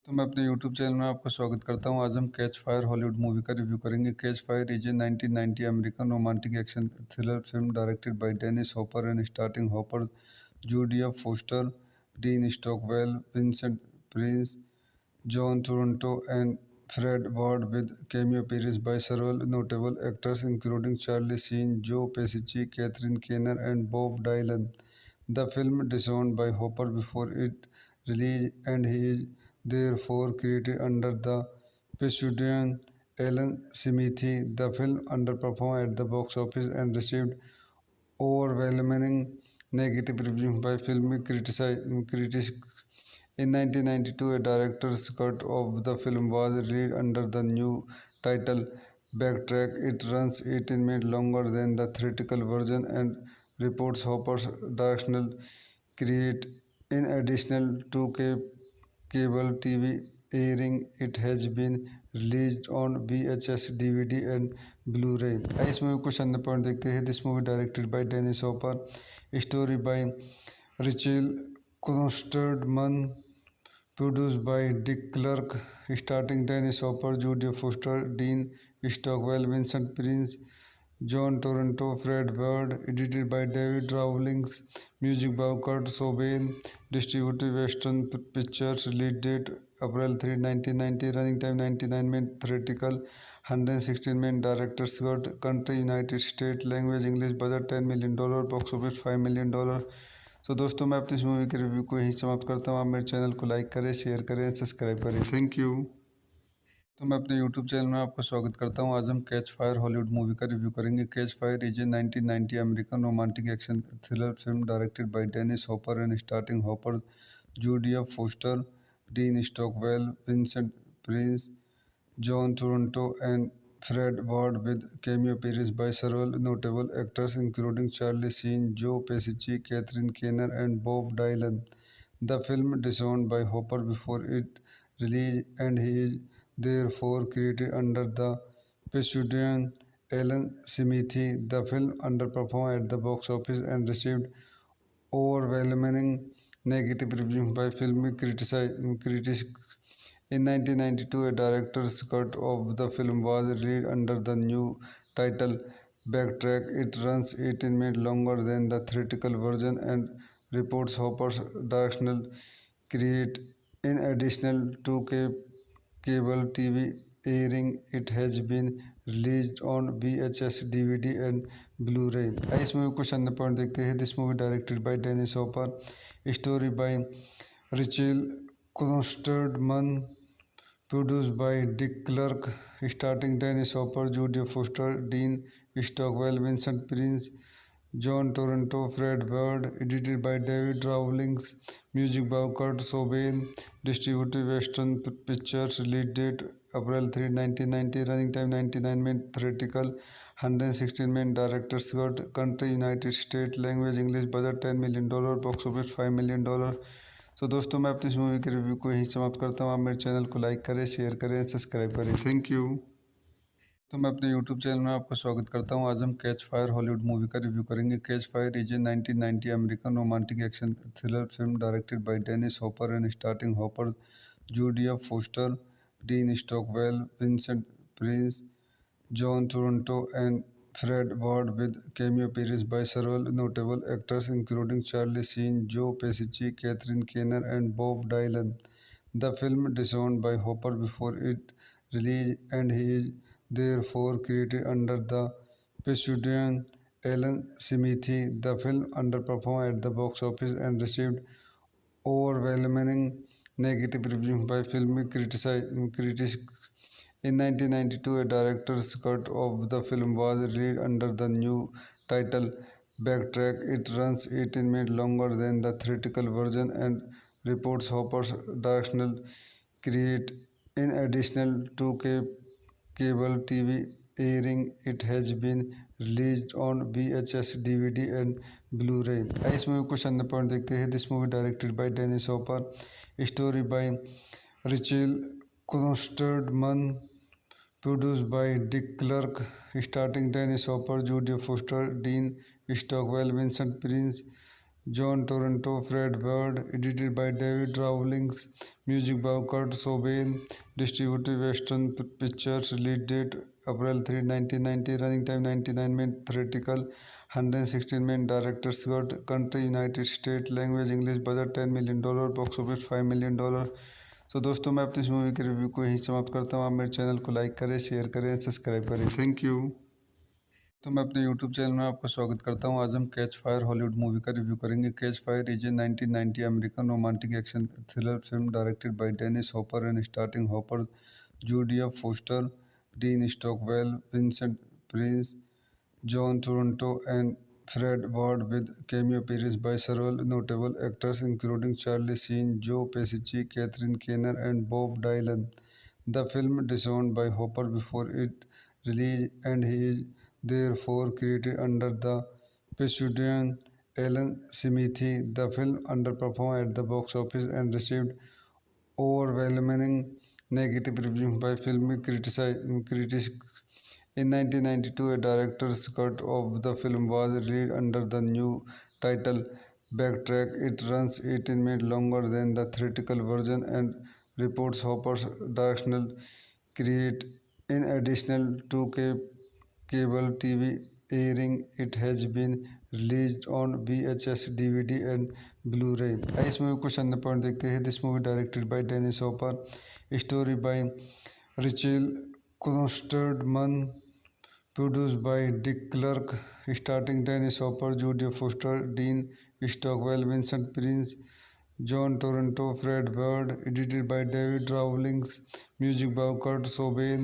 [SPEAKER 1] तो मैं अपने यूट्यूब चैनल में आपका स्वागत करता हूँ. आज हम कैच फायर हॉलीवुड मूवी का रिव्यू करेंगे. Catch fire is a 1990 American romantic action thriller film directed by Dennis Hopper and starting Hopper, Judea Foster, Dean Stockwell, Vincent Prince, John Toronto and Fred Ward, with cameo appearances by several notable actors including Charlie Sheen, Joe Pesci, Catherine Keener and Bob Dylan. The film disowned by Hopper before it release, and he is therefore created under the pseudonym Alan Smithee. The film underperformed at the box office and received overwhelming negative reviews by film critics. In 1992, a director's cut of the film was released under the new title Backtrack. It runs 18 minutes longer than the theatrical version and reports Hopper's directional create. In addition to cable TV airing, it has been released on VHS, DVD and Blu-ray. इस movie को अन्य point देखते हैं. This movie directed by Dennis Hopper, story by Rachel Klosterman, produced by Dick Clark, starring Dennis Hopper, Jodie Foster, Dean Stockwell, Vincent Prince, John Toronto, Fred Ward, edited by David Rawlings, music by Kurt Cobain, distributed Western Pictures, release date April 3, 1990, running time 99 minutes, theatrical 116 minutes, director's cut, country United States, language English, budget $10 million, box office $5 million. तो दोस्तों मैं अपनी इस movie के review को यहीं समाप्त करता हूँ. आप मेरे चैनल को लाइक करें, शेयर करें, सब्सक्राइब करें. Thank you. तो मैं अपने यूट्यूब चैनल में आपका स्वागत करता हूं. आज हम कैच फायर हॉलीवुड मूवी का रिव्यू करेंगे. Catch fire is a 1990 American romantic action thriller film directed by Dennis Hopper and starting Hopper, Judea Foster, Dean Stockwell, Vincent Prince, John Toronto and Fred Ward, with cameo appearances by several notable actors including Charlie Sheen, Joe Pesci, Catherine Keener, and Bob Dylan. The film disowned by Hopper before it released, and he is therefore created under the pseudonym Alan Smithee. The film underperformed at the box office and received overwhelming negative reviews by film critics. In 1992, a director's cut of the film was released under the new title Backtrack. It runs 18 minutes longer than the theatrical version and reports Hopper's directional create. In addition to cable TV airing, it has been released on VHS, DVD and Blu-ray. इस movie को अन्य point देखते हैं. This movie directed by Dennis Hopper, story by Rachel Klosterman, produced by Dick Clark, starring Dennis Hopper, Jodie Foster, Dean Stockwell, Vincent Prince, John Toronto, Fred Ward, edited by David Rawlings, music by Kurt Cobain, distributed Western Pictures, release date April 3, 1990, running time 99 minutes, theatrical 116 minutes, director's cut, country United States, language English, budget $10 million, box office $5 million. तो दोस्तों मैं अपनी इस movie के review को यहीं समाप्त करता हूँ. आप मेरे चैनल को लाइक करें, शेयर करें, सब्सक्राइब करें. Thank you. तो मैं अपने यूट्यूब चैनल में आपका स्वागत करता हूं. आज हम कैच फायर हॉलीवुड मूवी का रिव्यू करेंगे. Catch fire is a 1990 American romantic action thriller film directed by Dennis Hopper and starting Hopper, Judea Foster, Dean Stockwell, Vincent Prince, John Toronto and Fred Ward, with cameo appearances by several notable actors including Charlie Sheen, Joe Pesci, Catherine Keener, and Bob Dylan. The film disowned by Hopper before it released, and he is therefore created under the pseudonym Alan Smithee. The film underperformed at the box office and received overwhelming negative reviews by film critics. In 1992, a director's cut of the film was released under the new title Backtrack. It runs 18 minutes longer than the theatrical version and reports Hopper's directional create. In addition to cable TV airing, it has been released on VHS, DVD and Blu-ray. इस movie को अन्य point देखते हैं. This movie directed by Dennis Hopper, story by Rachel Klosterman, produced by Dick Clark, starring Dennis Hopper, Jodie Foster, Dean Stockwell, Vincent Prince, John Toronto, Fred Ward, edited by David Rawlings, music by Kurt Cobain, distributed Western Pictures, release date April 3, 1990, running time 99 minutes, theatrical 116 minutes, director's cut, country United States, language English, budget $10 million, box office $5 million. तो दोस्तों मैं अपनी इस movie के review को यहीं समाप्त करता हूँ. आप मेरे चैनल को लाइक करें, शेयर करें, सब्सक्राइब करें. Thank you. तो मैं अपने यूट्यूब चैनल में आपका स्वागत करता हूं। आज हम कैच फायर हॉलीवुड मूवी का रिव्यू करेंगे। Catch fire is a 1990 American romantic action thriller film directed by Dennis Hopper and starting Hopper, Judea Foster, Dean Stockwell, Vincent Prince, John Toronto, and Fred Ward, with cameo appearances by several notable actors including Charlie Sheen, Joe Pesci, Catherine Keener, and Bob Dylan. The film disowned by Hopper before it release, and he is therefore created under the pseudonym Alan Smithee. The film underperformed at the box office and received overwhelming negative reviews by film critics. In 1992, a director's cut of the film was released under the new title Backtrack. It runs 18 minutes longer than the theatrical version and reports Hopper's directional create. In addition to cable TV airing, it has been released on VHS, DVD, and Blu-ray. इस movie को शन point देखते हैं। This movie directed by Dennis Hopper, story by Rachel Klosterman, produced by Dick Clark, starring Dennis Hopper, Jodie Foster, Dean Stockwell, Vincent Prince, John Toronto, Fred Ward, edited by David Rawlings, music by Kurt Cobain,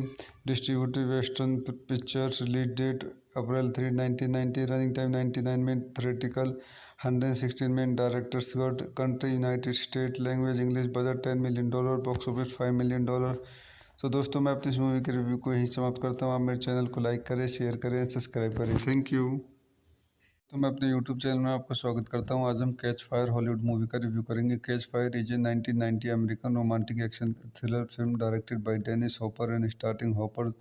[SPEAKER 1] distributed Western Pictures, release date April 3, 1990, running time 99 minutes, theatrical 116 minutes, director's cut, country United States, language English, budget $10 million, box office $5 million। तो दोस्तों मैं अपनी इस movie के review को यहीं समाप्त करता हूँ। आप मेरे चैनल को लाइक करें, शेयर करें, सब्सक्राइब करें। Thank you. तो मैं अपने यूट्यूब चैनल में आपका स्वागत करता हूँ। आज हम कैच फायर हॉलीवुड मूवी का रिव्यू करेंगे। Catch fire is a 1990 American romantic action thriller film directed by Dennis Hopper and starting Hopper,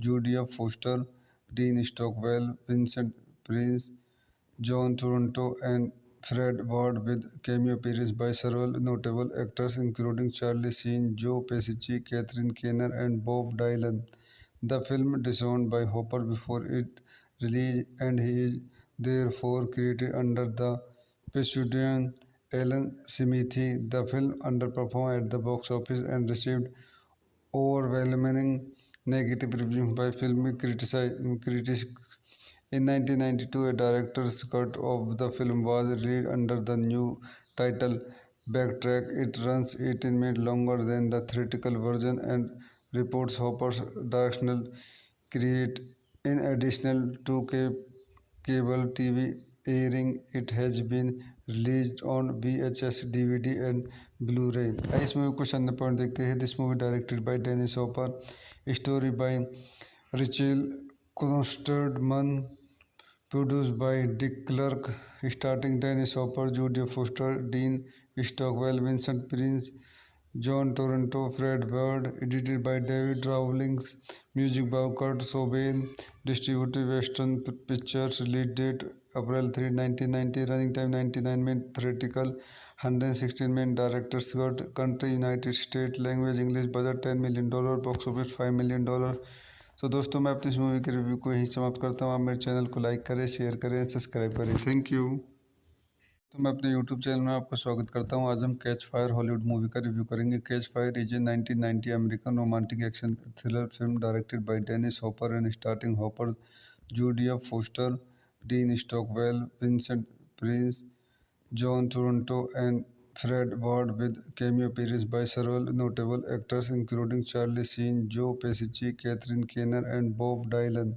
[SPEAKER 1] Judea Foster, Dean Stockwell, Vincent Prince, John Toronto, and Fred Ward, with cameo appearances by several notable actors including Charlie Sheen, Joe Pesci, Catherine Keener, and Bob Dylan. The film disowned by Hopper before it release, and he is therefore created under the pseudonym Alan Smithee. The film underperformed at the box office and received overwhelming negative reviews by film critics. In 1992, a director's cut of the film was released under the new title Backtrack. It runs 18 minutes longer than the theatrical version and reports Hopper's directional create. In addition to cable TV airing, it has been released on VHS, DVD, and Blu-ray। इस movie को शन point देखते हैं। This movie directed by Dennis Hopper, story by Rachel Klosterman, produced by Dick Clark, starring Dennis Hopper, Jodie Foster, Dean Stockwell, Vincent Prince, John Toronto, Fred Ward, edited by David Rawlings, music by Kurt Cobain, distributed Western Pictures, release date April 3, 1990, running time 99 minutes, theatrical 116 minutes, director's cut, country United States, language English, budget $10 million, box office $5 million। तो दोस्तों मैं अपनी इस movie के review को यहीं समाप्त करता हूँ। आप मेरे चैनल को लाइक करें, शेयर करें, सब्सक्राइब करें। Thank you. तो मैं अपने यूट्यूब चैनल में आपका स्वागत करता हूँ। आज हम कैच फायर हॉलीवुड मूवी का रिव्यू करेंगे। Catch fire is a 1990 American romantic action thriller film directed by Dennis Hopper and starting Hopper, Judea Foster, Dean Stockwell, Vincent Prince, John Toronto, and Fred Ward, with cameo appearances by several notable actors including Charlie Sheen, Joe Pesci, Catherine Keener, and Bob Dylan.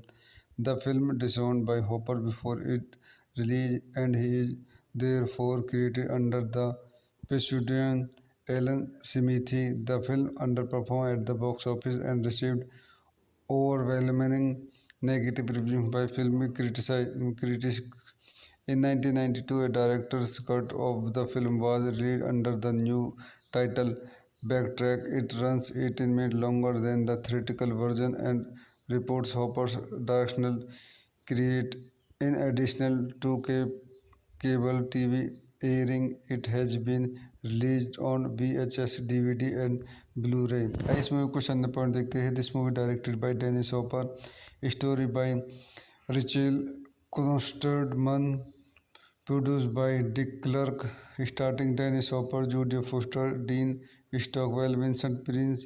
[SPEAKER 1] The film disowned by Hopper before it release, and he is therefore created under the pseudonym Alan Smithee. The film underperformed at the box office and received overwhelming negative reviews by film critics. In 1992, a director's cut of the film was released under the new title Backtrack. It runs 18 minutes longer than the theatrical version and reports Hopper's directional create. In addition to cable TV airing, it has been released on VHS, DVD, and Blu-ray। इस movie को शन point देखते हैं। This movie directed by Dennis Hopper, story by Rachel Klosterman, produced by Dick Clark, starring Dennis Hopper, Jodie Foster, Dean Stockwell, Vincent Prince,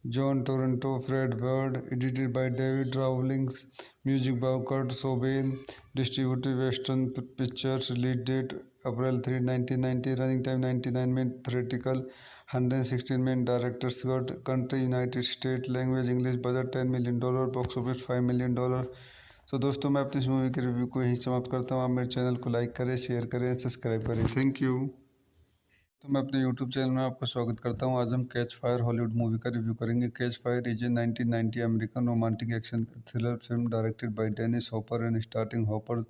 [SPEAKER 1] John Toronto, Fred Bird, edited by David Rawlings, music by Kurt Cobain, distributed Western Pictures, release date April 3, 1990, running time 99 minutes, theatrical 116 minutes, director's cut, country United States, language English, budget $10 million, box office $5 million। तो दोस्तों मैं अपनी इस movie के review को यहीं समाप्त करता हूँ। आप मेरे चैनल को लाइक करें, शेयर करें, सब्सक्राइब करें। Thank you. तो मैं अपने यूट्यूब चैनल में आपका स्वागत करता हूं। आज हम कैच फायर हॉलीवुड मूवी का रिव्यू करेंगे। Catch fire is a 1990 American romantic action thriller film directed by Dennis Hopper and starting Hopper,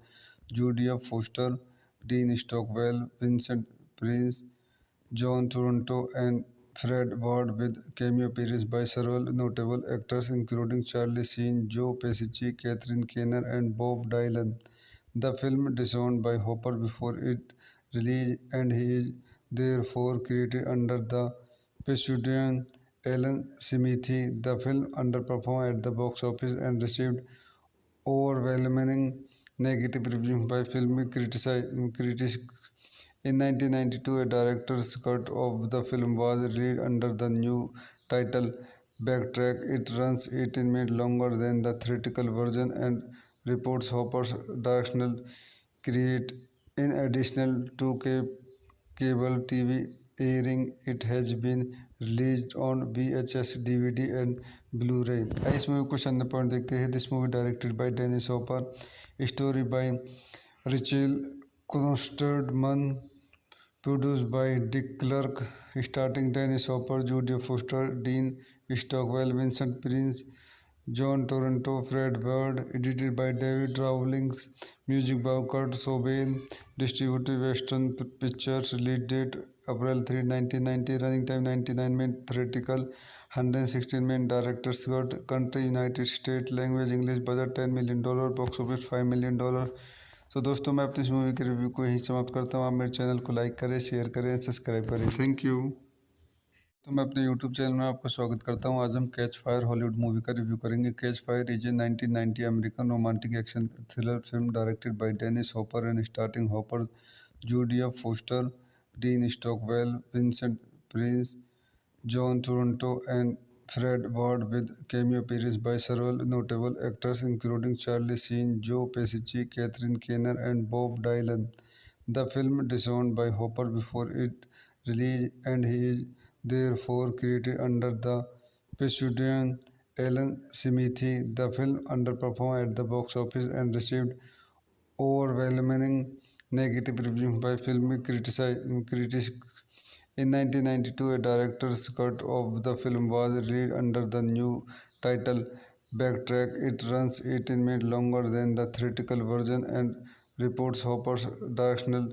[SPEAKER 1] Judea Foster, Dean Stockwell, Vincent Prince, John Toronto, and Fred Ward, with cameo appearances by several notable actors including Charlie Sheen, Joe Pesci, Catherine Keener, and Bob Dylan. The film disowned by Hopper before it released, and he is therefore credited under the pseudonym Alan Smithy. The film underperformed at the box office and received overwhelming negative reviews by film critics. In 1992, a director's cut of the film was released under the new title Backtrack. It runs 18 minutes longer than the theatrical version and reports Hopper's directional create. In addition to cable TV airing, it has been released on VHS, DVD, and Blu-ray. इस movie को अन्य point देखते हैं। This movie directed by Dennis Hopper, story by Rachel Klosterman, produced by Dick Clark, starring Dennis Hopper, Jodie Foster, Dean Stockwell, Vincent Prince, John Toronto, Fred Bird, edited by David Rawlings, music by Kurt Cobain, distributed Western Pictures, release date April 3, 1990, running time 99 minutes, theatrical 116 minutes, director's cut, country United States, language English, budget $10 million, box office $5 million। तो दोस्तों मैं अपनी इस movie के review को यहीं समाप्त करता हूँ। आप मेरे चैनल को लाइक करें, शेयर करें, सब्सक्राइब करें। Thank you. तो मैं अपने यूट्यूब चैनल में आपका स्वागत करता हूँ। आज हम कैच फायर हॉलीवुड मूवी का रिव्यू करेंगे। Catch fire is a 1990 American romantic action thriller film directed by Dennis Hopper and starting Hopper, Judea Foster, Dean Stockwell, Vincent Prince, John Toronto, and Fred Ward, with cameo appearances by several notable actors including Charlie Sheen, Joe Pesci, Catherine Keener, and Bob Dylan. The film disowned by Hopper before it released, and he is therefore credited under the pseudonym Alan Smithy. The film underperformed at the box office and received overwhelming negative reviews by film critics. In 1992, a director's cut of the film was released under the new title Backtrack. It runs 18 minutes longer than the theatrical version and reports Hopper's directional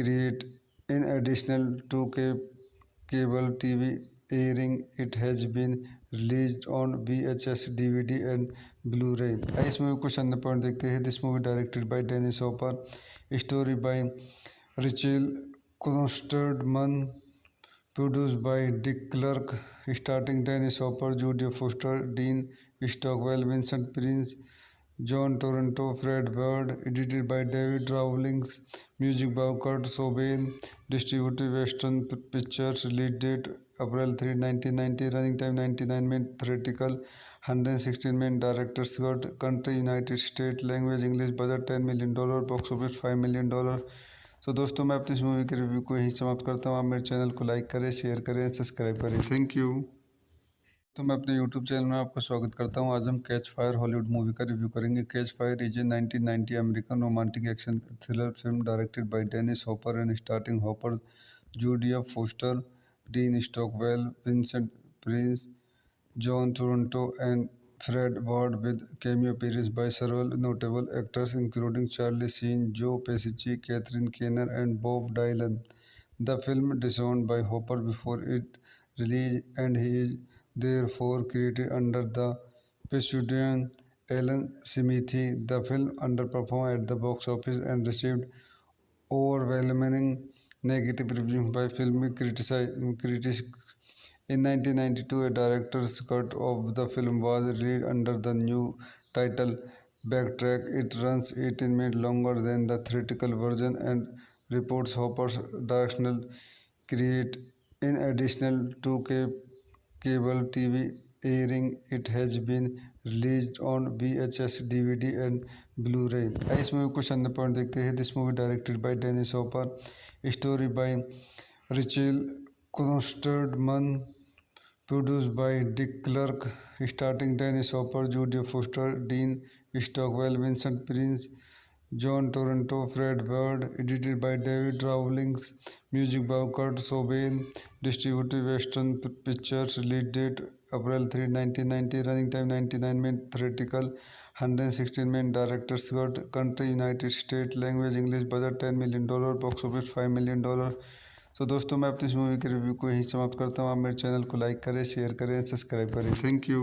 [SPEAKER 1] create. In addition to cable TV airing, it has been released on VHS, DVD, and Blu-ray। इस movie को अन्य point देखते हैं। This movie directed by Dennis Hopper, story by Rachel Klosterman, produced by Dick Clark, starring Dennis Hopper, Jodie Foster, Dean Stockwell, Vincent Prince, John Toronto, Fred Bird, edited by David Rawlings, music by Kurt Cobain, distributed Western Pictures, release date April 3, 1990, running time 99 minutes, theatrical 116 minutes, director's cut, country United States, language English, budget $10 million, box office $5 million। तो दोस्तों मैं अपनी इस movie के review को यहीं समाप्त करता हूँ। आप मेरे चैनल को लाइक करें, शेयर करें, सब्सक्राइब करें। Thank you. तो मैं अपने यूट्यूब चैनल में आपका स्वागत करता हूँ। आज हम कैच फायर हॉलीवुड मूवी का रिव्यू करेंगे। Catch fire is a 1990 American romantic action thriller film directed by Dennis Hopper and starting Hopper, Judea Foster, Dean Stockwell, Vincent Prince, John Toronto, and Fred Ward, with cameo appearances by several notable actors including Charlie Sheen, Joe Pesci, Catherine Keener, and Bob Dylan. The film disowned by Hopper before it released, and he is therefore credited under the pseudonym Alan Smithy. The film underperformed at the box office and received overwhelming negative reviews by film critics. In 1992, a director's cut of the film was released under the new title Backtrack. It runs 18 minutes longer than the theatrical version and reports Hopper's directional create. In addition to cable TV airing. It has been released on VHS, DVD and Blu-ray. इस movie को अन्य point देखते हैं. This movie directed by Dennis Hopper, story by Rachel Klosterman, produced by Dick Clark, starring Dennis Hopper, Jodie Foster, Dean Stockwell, Vincent Prince, John Toronto, Fred Ward, edited by David Rawlings, music by Kurt Cobain, distributed Western Pictures, release date April 3, 1990, running time 99 minutes, theatrical 116 minutes, director Scott, country United States, language English, budget $10 million, box office $5 million. तो दोस्तों मैं अपनी इस movie के review को यहीं समाप्त करता हूँ. आप मेरे चैनल को लाइक करें, शेयर करें, सब्सक्राइब करें. Thank you.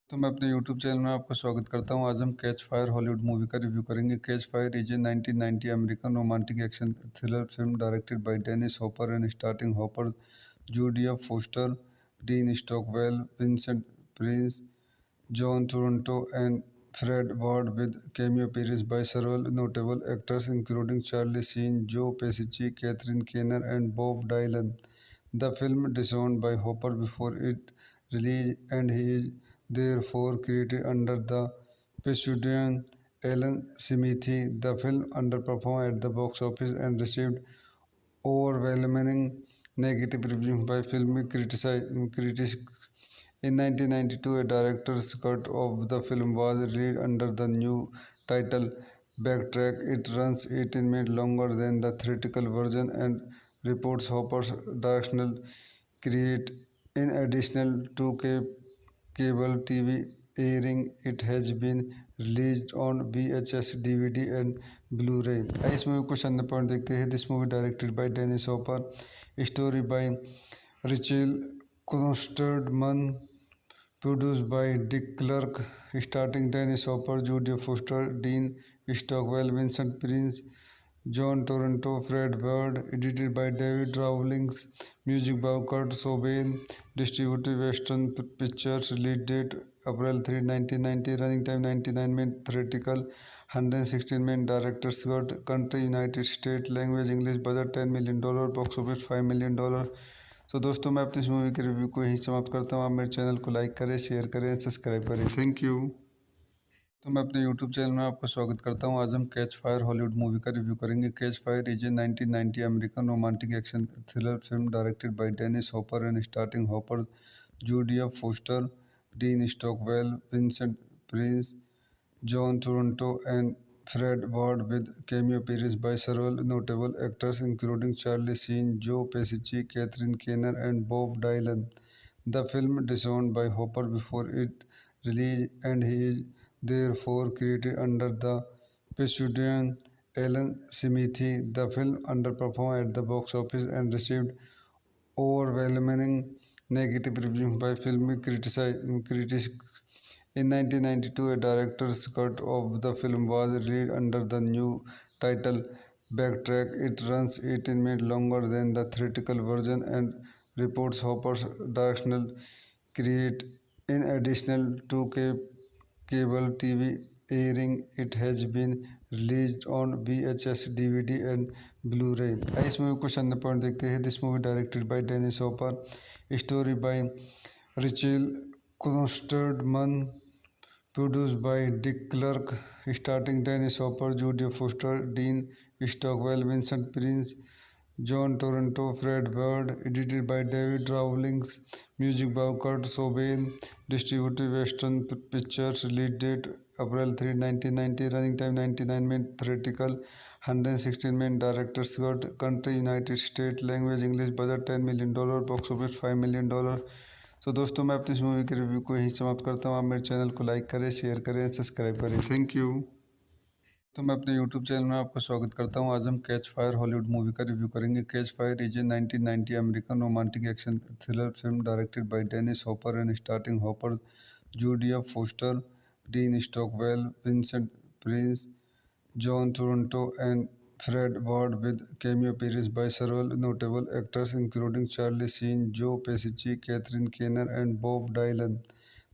[SPEAKER 1] तो मैं अपने यूट्यूब चैनल में आपका स्वागत करता हूं. आज हम कैच फायर हॉलीवुड मूवी का रिव्यू करेंगे. Catch fire is a 1990 American romantic action thriller film directed by Dennis Hopper and starting Hopper, Judea Foster, Dean Stockwell, Vincent Prince, John Toronto and Fred Ward, with cameo appearances by several notable actors including Charlie Sheen, Joe Pesci, Catherine Keener and Bob Dylan. The film disowned by Hopper before its release, and he is therefore credited under the pseudonym Alan Smithee. The film underperformed at the box office and received overwhelming negative reviews by film critics. In 1992, a director's cut of the film was released under the new title Backtrack. It runs 18 minutes longer than the theatrical version and reports Hopper's directional create. In addition to cable TV airing, it has been released on VHS, DVD and Blu-ray. इस movie को अन्य point देखते हैं. This movie directed by Dennis Hopper, story by Rachel Klosterman, produced by Dick Clark, starring Dennis Hopper, Jodie Foster, Dean Stockwell, Vincent Prince, John Toronto, Fred Ward, edited by David Rawlings, music by Kurt Cobain, distributed Western Pictures, release date April 3, 1990, running time 99 minutes, theatrical 116 minutes, director Scott, country United States, language English, budget $10 million, box office $5 million. तो दोस्तों मैं अपनी इस movie के review को यहीं समाप्त करता हूँ. आप मेरे चैनल को लाइक करें, शेयर करें, सब्सक्राइब करें. Thank you. तो मैं अपने यूट्यूब चैनल में आपका स्वागत करता हूं. आज हम कैच फायर हॉलीवुड मूवी का रिव्यू करेंगे. Catch fire is a 1990 American romantic action thriller film directed by Dennis Hopper and starting Hopper, Judea Foster, Dean Stockwell, Vincent Prince, John Toronto and Fred Ward, with cameo appearances by several notable actors including Charlie Sheen, Joe Pesci, Catherine Keener and Bob Dylan. The film disowned by Hopper before its release, and he is therefore credited under the pseudonym Alan Smithee. The film underperformed at the box office and received overwhelming negative reviews by film critics. In 1992, a director's cut of the film was released under the new title Backtrack. It runs 18 minutes longer than the theatrical version and reports Hopper's directional create. In addition to cable TV airing, it has been released on VHS, DVD and Blu-ray. इस movie को अन्य point देखते हैं. This movie directed by Dennis Hopper, story by Rachel Klosterman, produced by Dick Clark, starring Dennis Hopper, Jodie Foster, Dean Stockwell, Vincent Prince, John Toronto, Fred Ward, edited by David Rawlings, music by Kurt Cobain, distributed Western Pictures, release date April 3, 1990, running time 99 minutes, theatrical 116 minutes, director Scott, country United States, language English, budget $10 million, box office $5 million. तो दोस्तों मैं अपनी इस movie के review को यहीं समाप्त करता हूँ. आप मेरे चैनल को लाइक करें, शेयर करें, सब्सक्राइब करें. Thank you. तो मैं अपने यूट्यूब चैनल में आपका स्वागत करता हूं. आज हम कैच फायर हॉलीवुड मूवी का रिव्यू करेंगे. Catch fire is a 1990 American romantic action thriller film directed by Dennis Hopper and starting Hopper, Judea Foster, Dean Stockwell, Vincent Prince, John Toronto and Fred Ward, with cameo appearances by several notable actors including Charlie Sheen, Joe Pesci, Catherine Keener and Bob Dylan.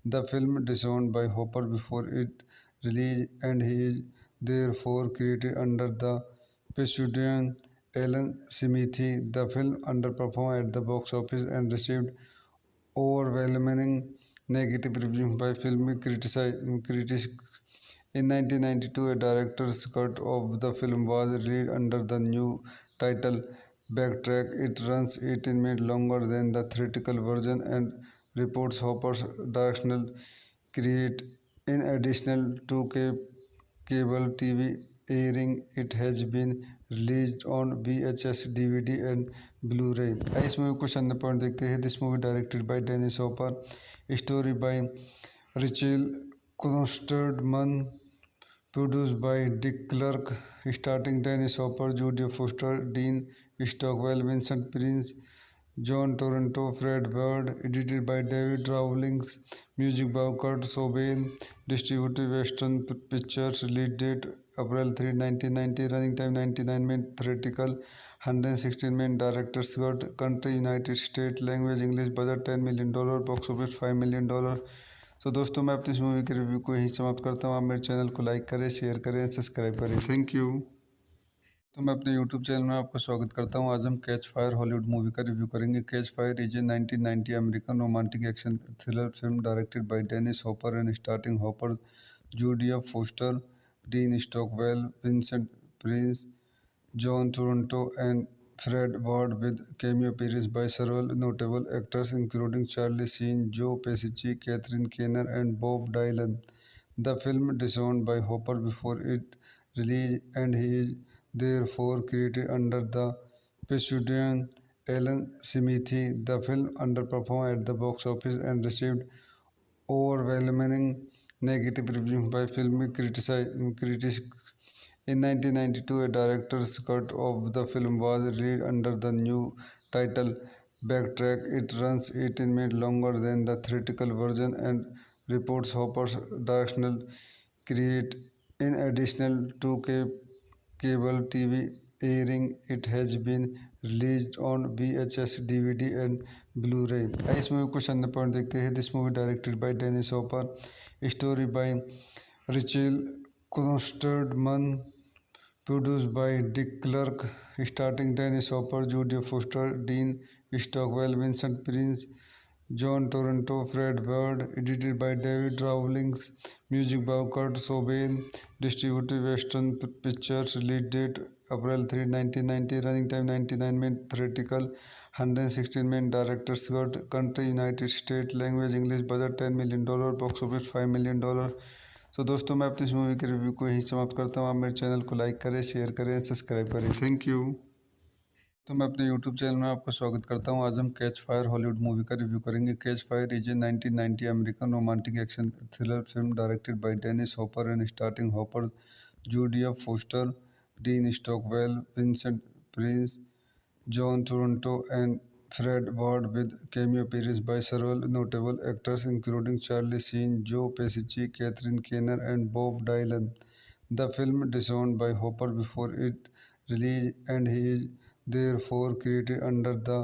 [SPEAKER 1] The film disowned by Hopper before its release, and he is therefore credited under the pseudonym Alan Smithee. The film underperformed at the box office and received overwhelming negative review by critics. In 1992, a director's cut of the film was released under the new title Backtrack. It runs 18 minutes longer than the theatrical version and reports Hopper's directional create. In addition to cable TV airing, it has been released on VHS, DVD and Blu-ray. इस movie को question point देखते हैं. This movie directed by Dennis Hopper, story by Rachel Klosterman, produced by Dick Clark, starring Dennis Hopper, Jodie Foster, Dean Stockwell, Vincent Prince, John Toronto, Fred Ward, edited by David Rawlings, music by Kurt Cobain, distributed Western Pictures, release date April 3, 1990, running time 99 minutes, theatrical 116 minutes, director's cut, country United States, language English, budget $10 million, box office $5 million. तो दोस्तों मैं अपनी इस movie के review को यहीं समाप्त करता हूँ. आप मेरे चैनल को लाइक करें, शेयर करें, सब्सक्राइब करें. Thank you. तो मैं अपने यूट्यूब चैनल में आपका स्वागत करता हूं. आज हम कैच फायर हॉलीवुड मूवी का रिव्यू करेंगे. Catch fire is a 1990 American romantic action thriller film directed by Dennis Hopper and starting Hopper, Judea Foster, Dean Stockwell, Vincent Prince, John Toronto and Fred Ward, with cameo appearances by several notable actors including Charlie Sheen, Joe Pesci, Catherine Keener, and Bob Dylan. The film disowned by Hopper before it released, and he is therefore credited under the pseudonym Alan Smithy. The film underperformed at the box office and received overwhelming negative reviews by critics. In 1992, a director's cut of the film was released under the new title Backtrack. It runs 18 minutes longer than the theatrical version and reports Hopper's directional create. In addition to cable TV airing, it has been released on VHS, DVD and Blu-ray. इस movie को question point देखते हैं. This movie directed by Dennis Hopper, story by Rachel Klosterman, produced by Dick Clark, starring Dennis Hopper, Jodie Foster, Dean Stockwell, Vincent Prince, John Toronto, Fred Ward, edited by David Rawlings, music by Kurt Cobain, distributed Western Pictures, release date April 3, 1990, running time 99 minutes, theatrical 116 minutes, director's cut, country United States, language English, budget $10 million, box office $5 million. तो दोस्तों मैं अपनी इस movie के review को यहीं समाप्त करता हूँ. आप मेरे चैनल को लाइक करें, शेयर करें, सब्सक्राइब करें. Thank you. तो मैं अपने यूट्यूब चैनल में आपका स्वागत करता हूं. आज हम कैच फायर हॉलीवुड मूवी का रिव्यू करेंगे. Catch fire is a 1990 American romantic action thriller film directed by Dennis Hopper and starting Hopper, Judea Foster, Dean Stockwell, Vincent Prince, John Toronto and Fred Ward, with cameo appearances by several notable actors including Charlie Sheen, Joe Pesci, Catherine Keener, and Bob Dylan. The film disowned by Hopper before it released, and he is therefore credited under the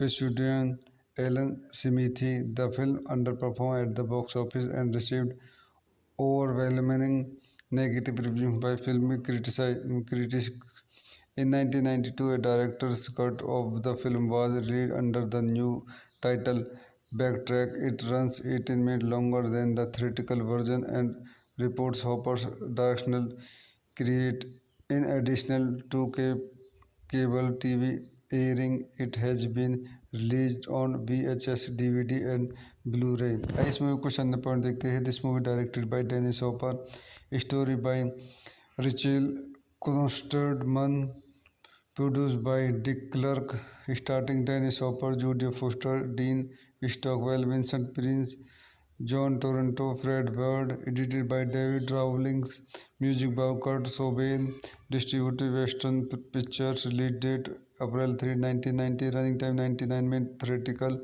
[SPEAKER 1] pseudonym Alan Smithy. The film underperformed at the box office and received overwhelming negative reviews by critics. In 1992, a director's cut of the film was released under the new title Backtrack. It runs 18 minutes longer than the theatrical version and reports Hopper's directional create. In addition to cable TV airing, it has been released on VHS, DVD and Blu-ray. इस movie को question point देखते हैं. This movie directed by Dennis Hopper, story by Rachel Klosterman, produced by Dick Clark, starring Dennis Hopper, Jodie Foster, Dean Stockwell, Vincent Prince, John Toronto, Fred Ward, edited by David Rawlings, music by Kurt Cobain, distributed Western Pictures, release date April 3, 1990, running time 99 minutes, theatrical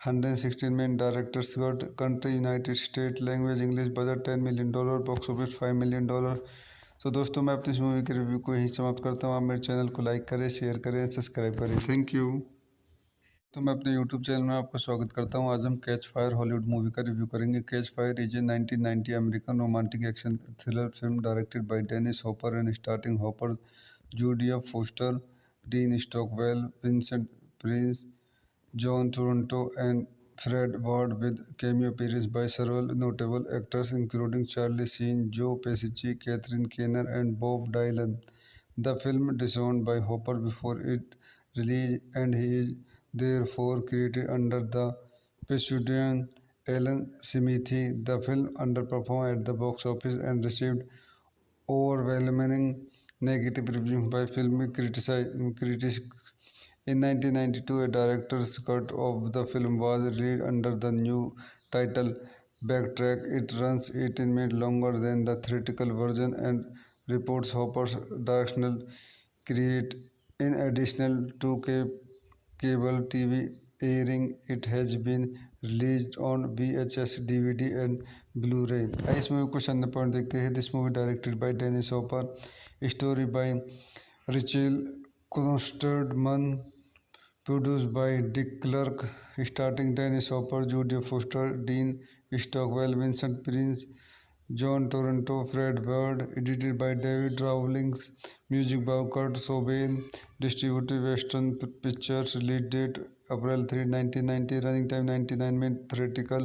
[SPEAKER 1] 116 minutes, director's cut, country United States, language English, budget $10 million, box office $5 million. तो दोस्तों मैं अपनी इस movie के review को यहीं समाप्त करता हूँ. आप मेरे चैनल को लाइक करें, शेयर करें, सब्सक्राइब करें. Thank you. तो मैं अपने यूट्यूब चैनल में आपका स्वागत करता हूं. आज हम कैच फायर हॉलीवुड मूवी का रिव्यू करेंगे. Catch fire is a 1990 American romantic action thriller film directed by Dennis Hopper and starting Hopper, Judea Foster, Dean Stockwell, Vincent Prince, John Toronto and Fred Ward with cameo appearances by several notable actors including Charlie Sheen, Joe Pesci, Catherine Keener, and Bob Dylan. The film disowned by Hopper before it released, and he is therefore credited under the pseudonym Alan Smithee. The film underperformed at the box office and received overwhelming negative reviews by film critics. In 1992, a director's cut of the film was released under the new title Backtrack. It runs 18 minutes longer than the theatrical version and reports Hopper's directional create. In addition to cable TV airing, it has been released on VHS, DVD and Blu-ray. इस movie को अन्य point देखते हैं. This movie directed by Dennis Hopper, story by Rachel Klosterman, produced by Dick Clark, starring Dennis Hopper, Jodie Foster, Dean Stockwell, Vincent Prince, John Toronto, Fred Ward, edited by David Rawlings, music by Kurt Cobain, distributed Western Pictures, release date April 3, 1990, running time 99 minutes, theatrical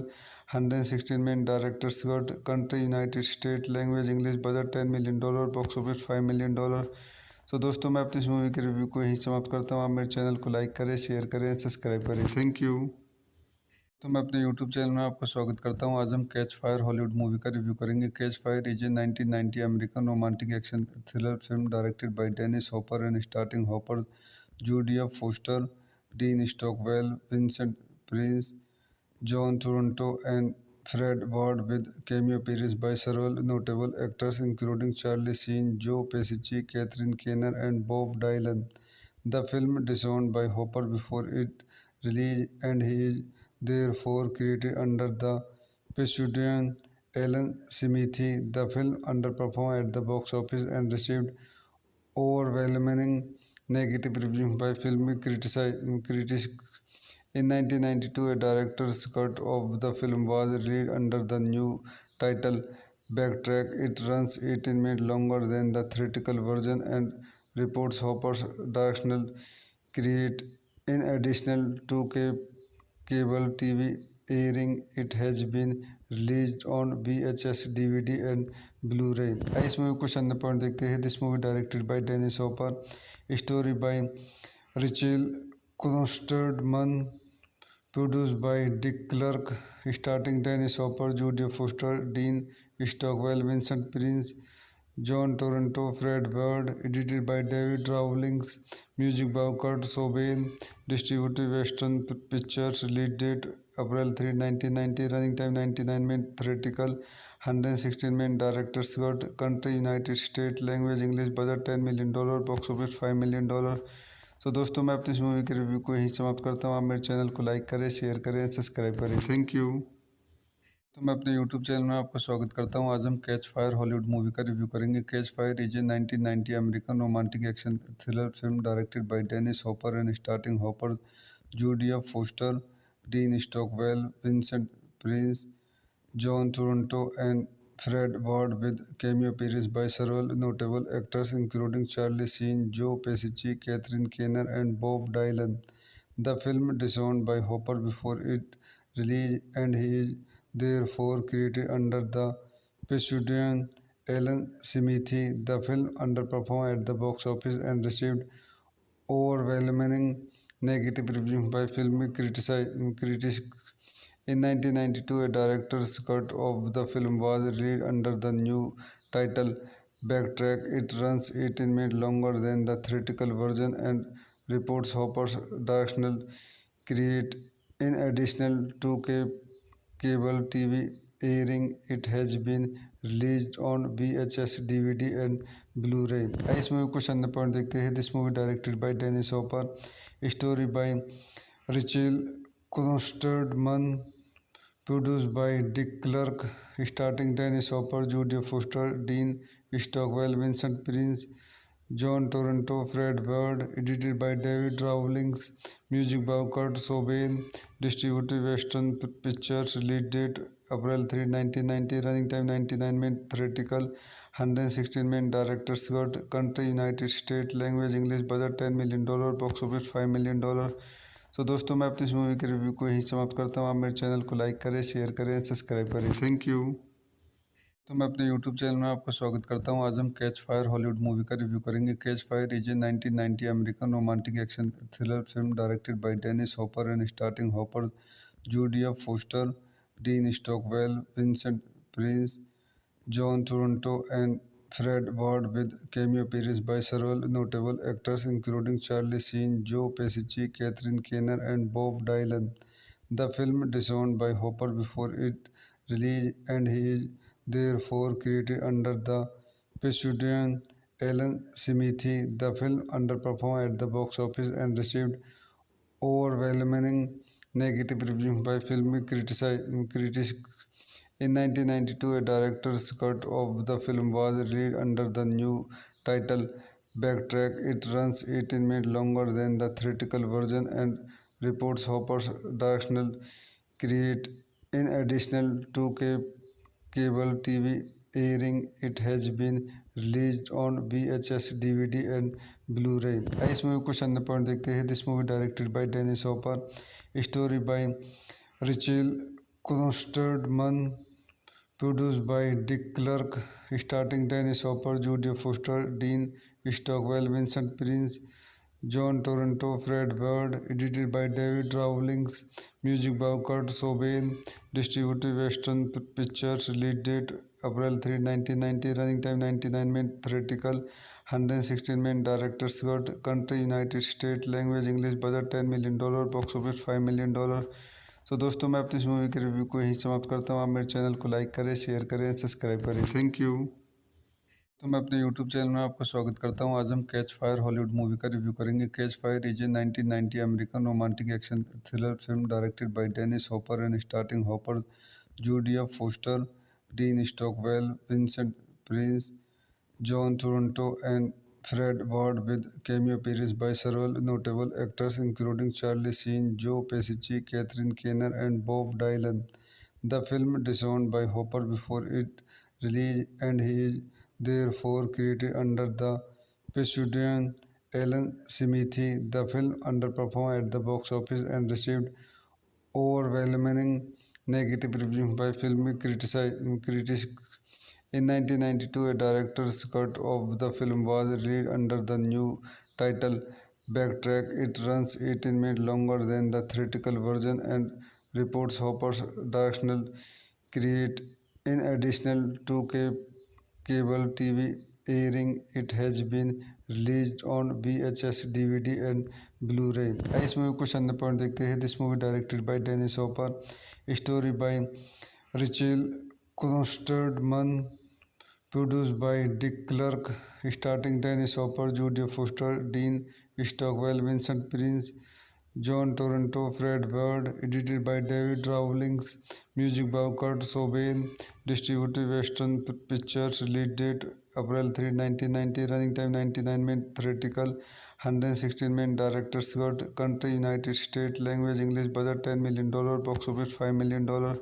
[SPEAKER 1] 116 minutes, director's cut, country United States, language English, budget $10 million, box office $5 million. तो दोस्तों मैं अपनी इस movie के review को यहीं समाप्त करता हूँ. आप मेरे चैनल को लाइक करें, शेयर करें, सब्सक्राइब करें. Thank you. तो मैं अपने यूट्यूब चैनल में आपका स्वागत करता हूं. आज हम कैच फायर हॉलीवुड मूवी का रिव्यू करेंगे. Catch fire is a 1990 American romantic action thriller film directed by Dennis Hopper and starting Hopper, Judea Foster, Dean Stockwell, Vincent Prince, John Toronto and Fred Ward with cameo appearances by several notable actors including Charlie Sheen, Joe Pesci, Catherine Keener, and Bob Dylan. The film disowned by Hopper before it released, and he is therefore credited under the pseudonym Alan Smithee. The film underperformed at the box office and received overwhelming negative reviews by film critics. In 1992, a director's cut of the film was released under the new title Backtrack. It runs 18 minutes longer than the theatrical version and reports Hopper's directional create. In addition to cable TV airing, it has been released on VHS, DVD and Blu-ray. इस movie को अन्य point देखते हैं. This movie directed by Dennis Hopper, story by Rachel Klosterman, produced by Dick Clark, starring Dennis Hopper, Jodie Foster, Dean Stockwell, Vincent Prince, John Toronto, Fred Ward, edited by David Rawlings, music by Kurt Cobain, distributed Western Pictures, release date April 3, 1990, running time 99 minutes, theatrical 116 minutes, director's cut, country United States, language English, budget $10 million, box office $5 million. तो दोस्तों मैं अपनी इस movie के review को यहीं समाप्त करता हूँ. आप मेरे चैनल को लाइक करें, शेयर करें, सब्सक्राइब करें. Thank you. तो मैं अपने यूट्यूब चैनल में आपका स्वागत करता हूं. आज हम कैच फायर हॉलीवुड मूवी का रिव्यू करेंगे. Catch fire is a 1990 American romantic action thriller film directed by Dennis Hopper and starting Hopper, Judea Foster, Dean Stockwell, Vincent Prince, John Toronto and Fred Ward with cameo appearances by several notable actors including Charlie Sheen, Joe Pesci, Catherine Keener, and Bob Dylan. The film disowned by Hopper before it released, and he is therefore credited under the pseudonym Alan Smithee. The film underperformed at the box office and received overwhelming negative reviews by film critics. In 1992, a director's cut of the film was released under the new title Backtrack. It runs 18 minutes longer than the theatrical version and reports Hopper's directional create. In addition to cable TV airing, it has been released on VHS, DVD and Blu-ray. इस movie को अन्य point देखते हैं. This movie directed by Dennis Hopper, story by Rachel Klosterman, produced by Dick Clark, starring Dennis Hopper, Jodie Foster, Dean Stockwell, Vincent Prince, John Toronto, Fred Ward, edited by David Rawlings, music by Kurt Cobain, distributed Western Pictures, release date April 3, 1990, running time 99 minutes, theatrical 116 minutes, director's cut, country United States, language English, budget $10 million, box office $5 million. तो दोस्तों मैं अपनी इस movie के review को यहीं समाप्त करता हूँ। आप मेरे चैनल को लाइक करें, शेयर करें, सब्सक्राइब करें। Thank you. तो मैं अपने यूट्यूब चैनल में आपका स्वागत करता हूं। आज हम कैच फायर हॉलीवुड मूवी का रिव्यू करेंगे। Catch fire is a 1990 American romantic action thriller film directed by Dennis Hopper and starting Hopper, Judea Foster, Dean Stockwell, Vincent Prince, John Toronto, and Fred Ward, with cameo appearances by several notable actors including Charlie Sheen, Joe Pesci, Catherine Keener, and Bob Dylan. The film disowned by Hopper before it released, and he is therefore credited under the pseudonym Alan Smithee. The film underperformed at the box office and received overwhelming negative reviews by film critics. In 1992, a director's cut of the film was released under the new title Backtrack. It runs 18 minutes longer than the theatrical version and reports Hopper's directional create. In addition to cable TV airing, it has been released on VHS, DVD, and Blu-ray. इस movie को अन्य point देखते हैं। This movie directed by Dennis Hopper, story by Rachel Klosterman, produced by Dick Clark, starring Dennis Hopper, Jodie Foster, Dean Stockwell, Vincent Prince, John Toronto, Fred Ward, edited by David Rawlings, music by Kurt Cobain, distributed Western Pictures, release date April 3, 1990, running time 99 minutes, theatrical 116 minutes, director's cut, country United States, language English, budget $10 million, box office $5 million। तो दोस्तों मैं अपनी इस movie के review को यहीं समाप्त करता हूँ। आप मेरे चैनल को लाइक करें, शेयर करें, सब्सक्राइब करें। Thank you. तो मैं अपने यूट्यूब चैनल में आपका स्वागत करता हूँ। आज हम कैच फायर हॉलीवुड मूवी का रिव्यू करेंगे। Catch fire is a 1990 American romantic action thriller film directed by Dennis Hopper and starting Hopper, Judea Foster, Dean Stockwell, Vincent Prince, John Toronto, and Fred Ward, with cameo appearances by several notable actors including Charlie Sheen, Joe Pesci, Catherine Keener, and Bob Dylan. The film disowned by Hopper before it released, and he is therefore credited under the pseudonym Alan Smithee. The film underperformed at the box office and received overwhelming negative reviews by film critics. In 1992, a director's cut of the film was released under the new title Backtrack. It runs 18 minutes longer than the theatrical version and reports Hopper's directional create. In addition to cable TV airing, it has been released on VHS, DVD, and Blu-ray. इस movie को अन्य point देखते हैं। This movie directed by Dennis Hopper, story by Rachel Klosterman, produced by Dick Clark, starring Dennis Hopper, Jodie Foster, Dean Stockwell, Vincent Prince, John Toronto, Fred Ward, edited by David Rawlings, music by Kurt Cobain, distributed Western Pictures, release date April 3, 1990, running time 99 minutes, theatrical 116 minutes, director's cut, country United States, language English, budget $10 million, box office $5 million।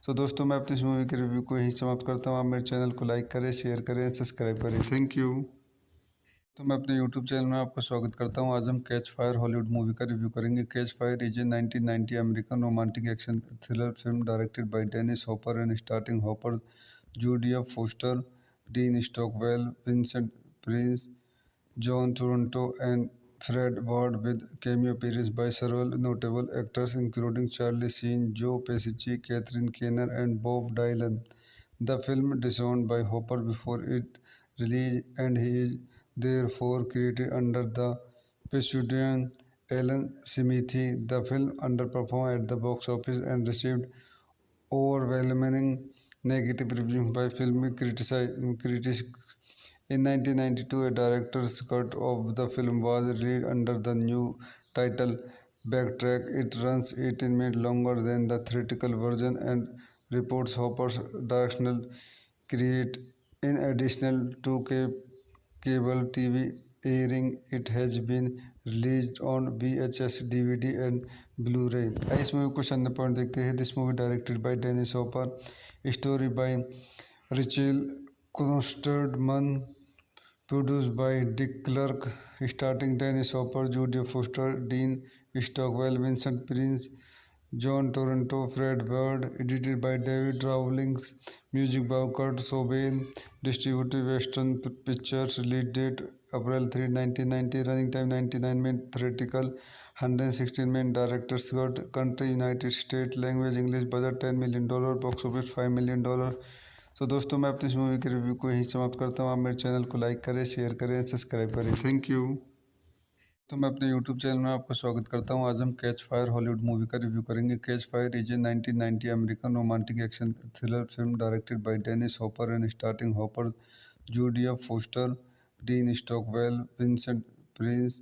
[SPEAKER 1] तो दोस्तों मैं अपनी इस movie के review को यहीं समाप्त करता हूँ। आप मेरे चैनल को लाइक करें, शेयर करें, सब्सक्राइब करें। Thank you. तो मैं अपने यूट्यूब चैनल में आपका स्वागत करता हूँ। आज हम कैच फायर हॉलीवुड मूवी का रिव्यू करेंगे। Catch fire is a 1990 American romantic action thriller film directed by Dennis Hopper and starting Hopper, Judea Foster, Dean Stockwell, Vincent Prince, John Toronto, and Fred Ward, with cameo appearances by several notable actors including Charlie Sheen, Joe Pesci, Catherine Keener, and Bob Dylan. The film disowned by Hopper before it released, and he is therefore credited under the pseudonym Alan Smithee. The film underperformed at the box office and received overwhelming negative reviews by film critics. In 1992, a director's cut of the film was released under the new title Backtrack. It runs 18 minutes longer than the theatrical version and reports Hopper's directional create. In addition to cable TV airing, it has been released on VHS, DVD, and Blu-ray. इस movie को अन्य point देखते हैं। This movie directed by Dennis Hopper, story by Rachel Klosterman, produced by Dick Clark, starring Dennis Hopper, Jodie Foster, Dean Stockwell, Vincent Prince, John Toronto, Fred Bird, edited by David Rawlings, music by Kurt Cobain, distributed Western Pictures, release date April 3, 1990, running time 99 minutes, theatrical 116 minutes, director Scott, country United States, language English, budget $10 million, box office $5 million। तो दोस्तों मैं अपनी इस movie के review को यहीं समाप्त करता हूँ। आप मेरे चैनल को लाइक करें, शेयर करें, सब्सक्राइब करें। Thank you. तो मैं अपने यूट्यूब चैनल में आपका स्वागत करता हूं। आज हम कैच फायर हॉलीवुड मूवी का रिव्यू करेंगे। Catch fire is a 1990 American romantic action thriller film directed by Dennis Hopper and starting Hopper, Judea Foster, Dean Stockwell, Vincent Prince,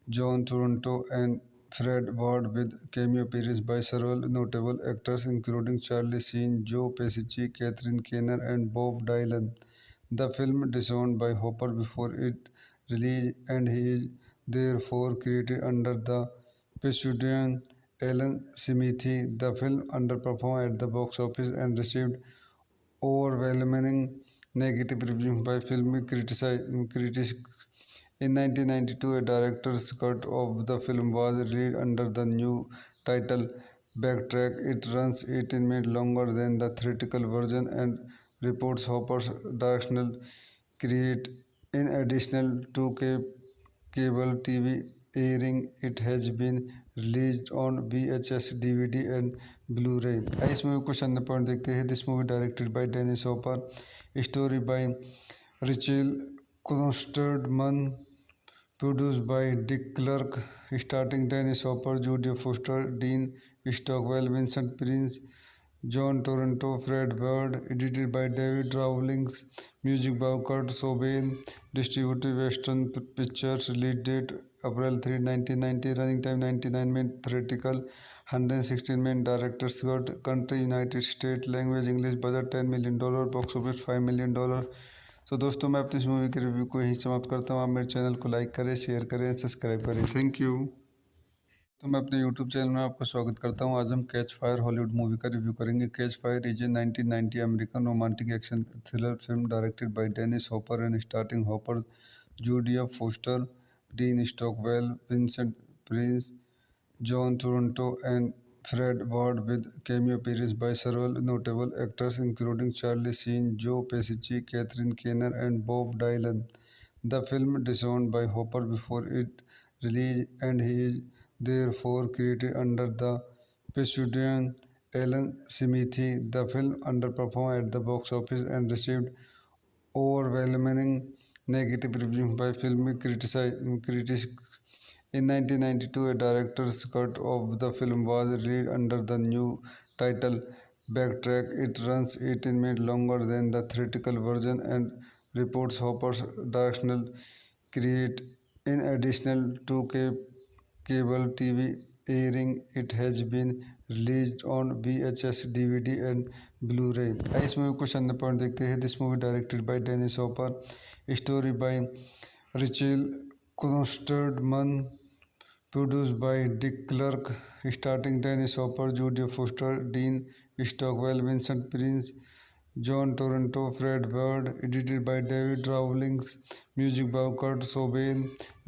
[SPEAKER 1] John Toronto and Fred Ward with cameo appearances by several notable actors including Charlie Sheen, Joe Pesci, Catherine Keener and Bob Dylan. The film disowned by Hopper before its release and he is therefore created under the pseudonym Alan Smithy. The film underperformed at the box office and received overwhelming negative reviews by film critics. In 1992, a director's cut of the film was released under the new title Backtrack. It runs 18 minutes longer than the theatrical version and reports Hopper's directional create. In addition to cable TV airing, it has been released on VHS, DVD and Blu-ray. इस movie को सन्ने point देखते हैं। This movie directed by Dennis Hopper, story by Rachel Klosterman, produced by Dick Clark, starring Dennis Hopper, Jodie Foster, Dean Stockwell, Vincent Prince, John Toronto, Fred Bird, edited by David Rawlings, music by Kurt Cobain, distributed Western Pictures, release date April 3, 1990, running time 99 minutes, theatrical 116 minutes, director Scott, country United States, language English, budget $10 million, box office $5 million। तो दोस्तों मैं अपनी इस movie के review को यहीं समाप्त करता हूँ। आप मेरे चैनल को लाइक करें, शेयर करें, सब्सक्राइब करें। Thank you. तो मैं अपने यूट्यूब चैनल में आपका स्वागत करता हूँ। आज हम कैच फायर हॉलीवुड मूवी का रिव्यू करेंगे। Catch fire is a 1990 American romantic action thriller film directed by Dennis Hopper and starting Hopper, Judea Foster, Dean Stockwell, Vincent Prince, John Toronto and Fred Ward with cameo appearances by several notable actors including Charlie Sheen, Joe Pesci, Catherine Keener and Bob Dylan. The film disowned by Hopper before its release and he is therefore created under the pseudonym Alan Smithy. The film underperformed at the box office and received overwhelming negative reviews by film critics. In 1992, a director's cut of the film was released under the new title Backtrack. It runs 18 minutes longer than the theatrical version and reports Hopper's directional create. In addition to cable TV airing, it has been released on VHS, DVD and Blu-ray. इस movie को सन्ने point देखते हैं। This movie directed by Dennis Hopper, story by Rachel Klosterman, produced by Dick Clark, starring Dennis Hopper, Jodie Foster, Dean Stockwell, Vincent Prince, John Toronto, Fred Bird, edited by David Rawlings, music by Kurt Cobain,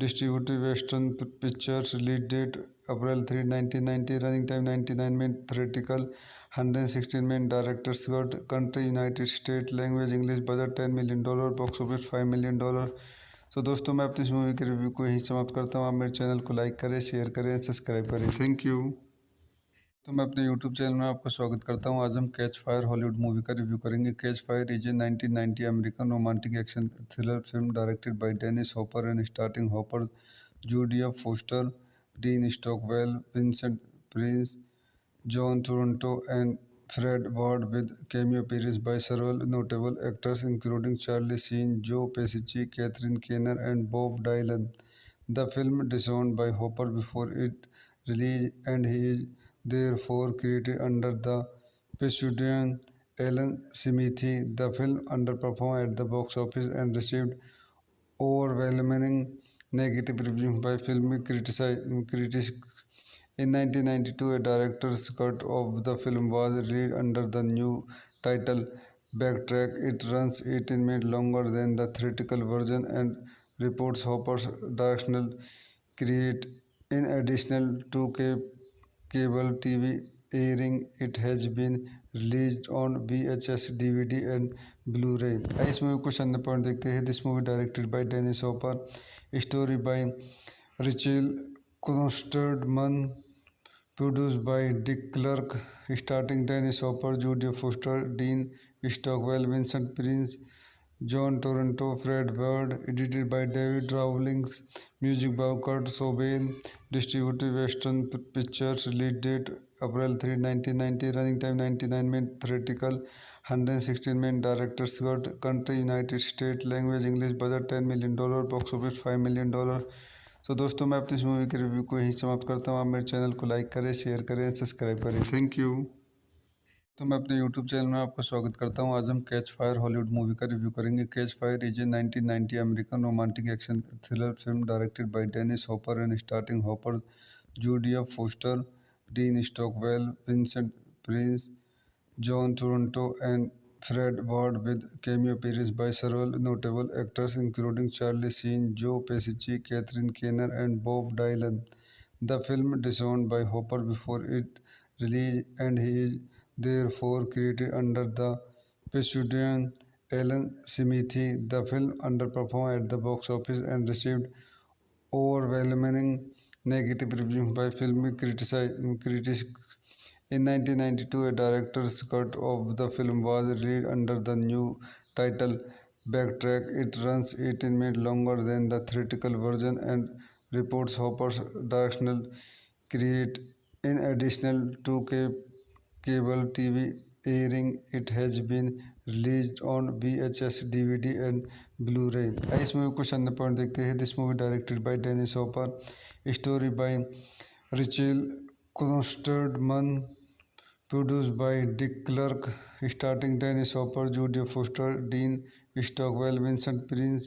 [SPEAKER 1] distributed Western Pictures, release date April 3, 1990, running time 99 minutes, theatrical 116 minutes, director Scott, country United States, language English, budget $10 million, box office $5 million। तो दोस्तों मैं अपनी इस movie के review को यहीं समाप्त करता हूँ। आप मेरे चैनल को लाइक करें, शेयर करें, सब्सक्राइब करें। Thank you. तो मैं अपने यूट्यूब चैनल में आपका स्वागत करता हूँ। आज हम कैच फायर हॉलीवुड मूवी का रिव्यू करेंगे। Catch fire is a 1990 American romantic action thriller film directed by Dennis Hopper and starting Hopper, Judea Foster, Dean Stockwell, Vincent Prince, John Toronto and Fred Ward with cameo appearances by several notable actors including Charlie Sheen, Joe Pesci, Catherine Keener and Bob Dylan. The film disowned by Hopper before its release and he is therefore created under the pseudonym Alan Smithy. The film underperformed at the box office and received overwhelming negative reviews by film critics. In 1992, a director's cut of the film was released under the new title Backtrack. It runs 18 minutes longer than the theatrical version and reports Hopper's directional create. In addition to cable TV airing, it has been released on VHS, DVD and Blu-ray. आइए इस movie को कुछ अन्य point देखते हैं. This movie directed by Dennis Hopper, story by Rachel Klosterman, produced by Dick Clark, starring Dennis Hopper, Jodie Foster, Dean Stockwell, Vincent Prince, John Toronto, Fred Ward, edited by David Rawlings, music by Kurt Cobain, distributed Western Pictures, release date April 3, 1990, running time 99 minutes, theatrical 116 minutes, director Scott, country United States, language English, budget $10 million, box office $5 million. तो दोस्तों मैं अपनी इस movie के review को यहीं समाप्त करता हूँ. आप मेरे चैनल को लाइक करें, शेयर करें, सब्सक्राइब करें. Thank you. तो मैं अपने यूट्यूब चैनल में आपका स्वागत करता हूं. आज हम कैच फायर हॉलीवुड मूवी का रिव्यू करेंगे. Catch fire is a 1990 American romantic action thriller film directed by Dennis Hopper and starting Hopper, Judea Foster, Dean Stockwell, Vincent Prince, John Toronto and Fred Ward, with cameo appearances by several notable actors including Charlie Sheen, Joe Pesci, Catherine Keener, and Bob Dylan. The film disowned by Hopper before its release, and he is therefore credited under the pseudonym Alan Smithy. The film underperformed at the box office and received overwhelming negative reviews by film critics. In 1992, a director's cut of the film was released under the new title Backtrack. It runs 18 minutes longer than the theatrical version and reports Hopper's directional create. In addition to cable TV airing, it has been released on VHS, DVD and Blu-ray. आइए इस movie को कुछ अन्य point देखते हैं. This movie directed by Dennis Hopper, story by Rachel Klosterman, produced by Dick Clark, starring Dennis Hopper, Jodie Foster, Dean Stockwell, Vincent Prince,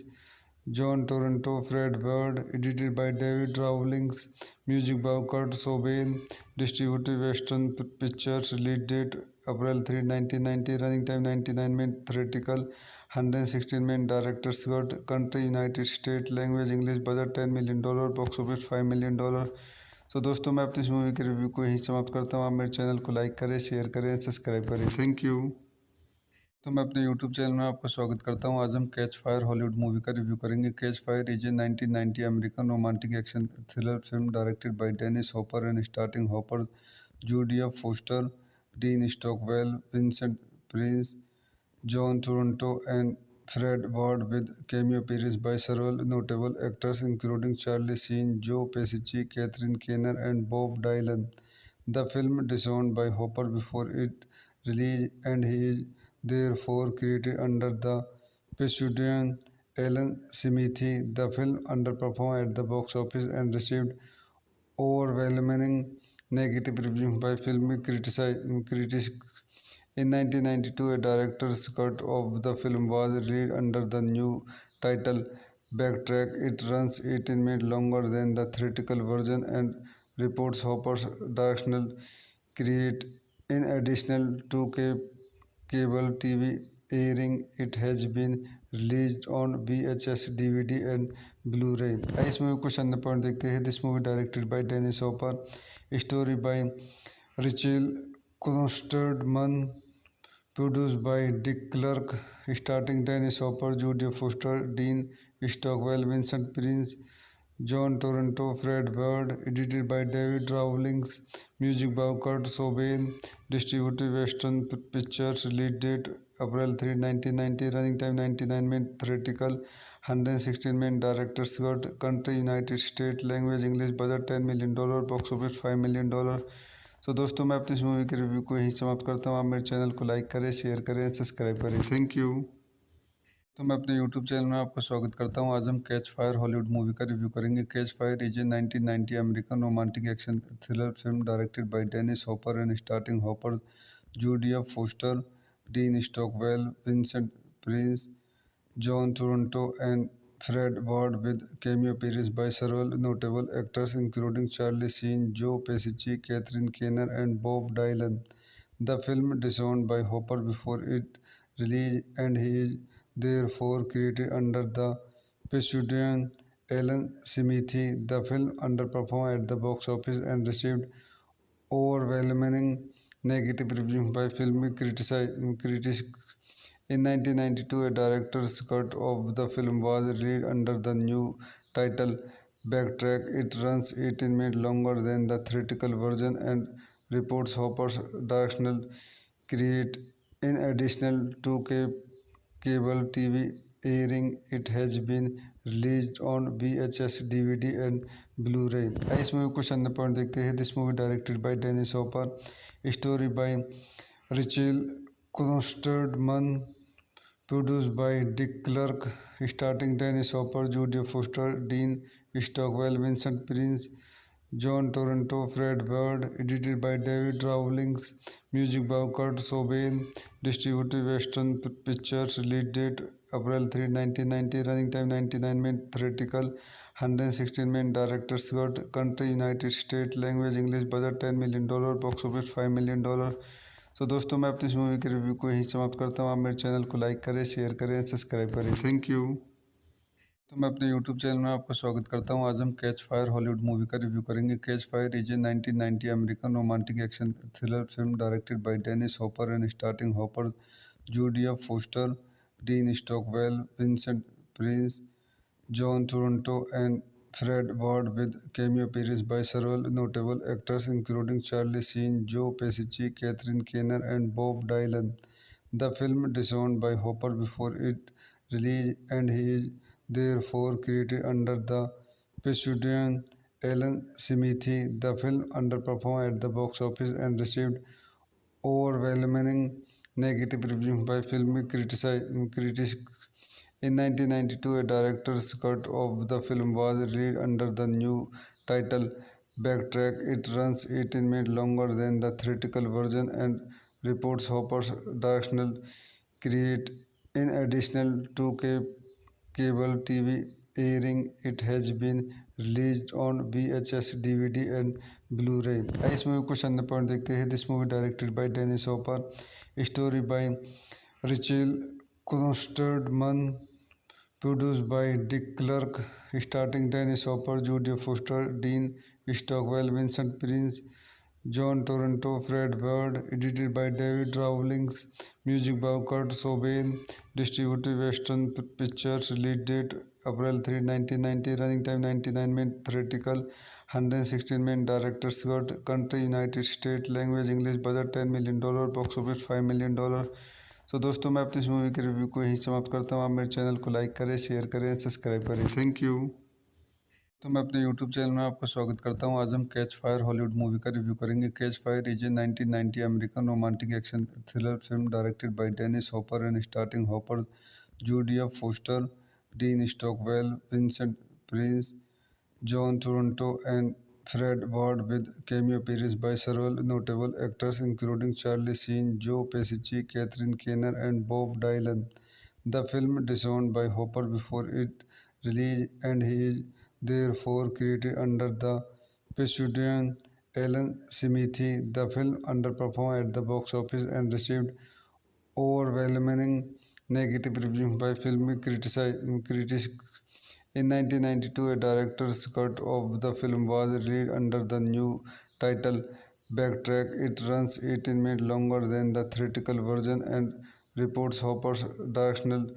[SPEAKER 1] John Toronto, Fred Ward, edited by David Rawlings, music by Kurt Cobain, distributed Western Pictures, release date April 3, 1990, running time 99 minutes, theatrical 116 minutes, director Scott, country United States, language English, budget $10 million, box office $5 million. तो दोस्तों मैं अपनी इस movie के review को यहीं समाप्त करता हूँ. आप मेरे चैनल को लाइक करें, शेयर करें, सब्सक्राइब करें. Thank you. तो मैं अपने यूट्यूब चैनल में आपका स्वागत करता हूं. आज हम कैच फायर हॉलीवुड मूवी का रिव्यू करेंगे. Catch fire is a 1990 American romantic action thriller film directed by Dennis Hopper and starting Hopper, Judea Foster, Dean Stockwell, Vincent Prince, John Toronto and Fred Ward, with cameo appearances by several notable actors including Charlie Sheen, Joe Pesci, Catherine Keener, and Bob Dylan. The film disowned by Hopper before its release, and he is therefore credited under the pseudonym Alan Smithy. The film underperformed at the box office and received overwhelming negative reviews by critics. In 1992, a director's cut of the film was released under the new title Backtrack. It runs 18 minutes longer than the theatrical version and reports Hopper's directional create. In addition to cable TV airing, it has been released on VHS, DVD and Blu-ray. आइए इस movie को कुछ अन्य point देखते हैं. This movie directed by Dennis Hopper, story by Rachel Klosterman, produced by Dick Clark, starring Dennis Hopper, Jodie Foster, Dean Stockwell, Vincent Prince, John Toronto, Fred Ward, edited by David Rawlings, music by Kurt Cobain, distributed Western Pictures, release date April 3, 1990, running time 99 minutes, theatrical 116 minutes, director Scott, country United States, language English, budget $10 million, box office $5 million. तो दोस्तों मैं अपनी इस movie के review को यहीं समाप्त करता हूँ. आप मेरे चैनल को लाइक करें, शेयर करें, सब्सक्राइब करें. Thank you. तो मैं अपने यूट्यूब चैनल में आपका स्वागत करता हूं. आज हम कैच फायर हॉलीवुड मूवी का रिव्यू करेंगे. Catch fire is a 1990 American romantic action thriller film directed by Dennis Hopper and starting Hopper, Judea Foster, Dean Stockwell, Vincent Prince, John Toronto and Fred Ward, with cameo appearances by several notable actors including Charlie Sheen, Joe Pesci, Catherine Keener, and Bob Dylan. The film disowned by Hopper before its release, and he is therefore credited under the pseudonym Ellen Simithi. The film underperformed at the box office and received overwhelming negative reviews by film critics. In 1992, a director's cut of the film was released under the new title Backtrack. It runs 18 minutes longer than the theatrical version and reports Hopper's directional create. In addition to cable TV airing, it has been released on VHS, DVD and Blu-ray. इस movie को शन point देखते हैं. This movie directed by Dennis Hopper, story by Rachel Klosterman, produced by Dick Clark, starring Dennis Hopper, Jodie Foster, Dean Stockwell, Vincent Prince, John Toronto, Fred Ward, edited by David Rawlings, music by Kurt Cobain, distributed Western Pictures, release date April 3, 1990, running time 99 minutes, theatrical 116 minutes, director's cut, country United States, language English, budget $10 million, box office $5 million. तो दोस्तों मैं अपनी इस movie के review को यहीं समाप्त करता हूँ. आप मेरे चैनल को लाइक करें, शेयर करें, सब्सक्राइब करें. Thank you. तो मैं अपने यूट्यूब चैनल में आपका स्वागत करता हूं. आज हम कैच फायर हॉलीवुड मूवी का रिव्यू करेंगे. Catch fire is a 1990 American romantic action thriller film directed by Dennis Hopper and starting Hopper, Judea Foster, Dean Stockwell, Vincent Prince, John Toronto and Fred Ward, with cameo appearances by several notable actors including Charlie Sheen, Joe Pesci, Catherine Keener and Bob Dylan. The film disowned by Hopper before it release and he is therefore created under the pseudonym Alan Simithi. The film underperformed at the box office and received overwhelming negative reviews by film critics. In 1992, a director's cut of the film was released under the new title Backtrack. It runs 18 minutes longer than the theatrical version and reports Hopper's directional create. In addition to cable TV airing, it has been released on VHS, DVD and Blu-ray. इस movie को शन point देखते हैं. This movie directed by Dennis Hopper, story by Rachel Klosterman, produced by Dick Clark, starring Dennis Hopper, Jodie Foster, Dean Stockwell, Vincent Prince, John Toronto, Fred Ward, edited by David Rawlings, music by Kurt Cobain, distributed Western Pictures, release date April 3, 1990, running time 99 minutes, theatrical 116 minutes, director's cut, country United States, language English, budget $10 million, box office $5 million. तो दोस्तों मैं अपनी इस movie के review को यहीं समाप्त करता हूँ. आप मेरे चैनल को लाइक करें, शेयर करें, सब्सक्राइब करें. Thank you. तो मैं अपने यूट्यूब चैनल में आपका स्वागत करता हूँ. आज हम कैच फायर हॉलीवुड मूवी का रिव्यू करेंगे. Catch fire is a 1990 American romantic action thriller film directed by Dennis Hopper and starting Hopper, Judea Foster, Dean Stockwell, Vincent Prince, John Toronto and Fred Ward, with cameo appearances by several notable actors including Charlie Sheen, Joe Pesci, Catherine Keener and Bob Dylan. The film disowned by Hopper before it release and he is therefore created under the pseudonym Alan Simithi. The film underperformed at the box office and received overwhelming negative reviews by film critics. In 1992, a director's cut of the film was released under the new title Backtrack. It runs 18 minutes longer than the theatrical version and reports Hopper's directional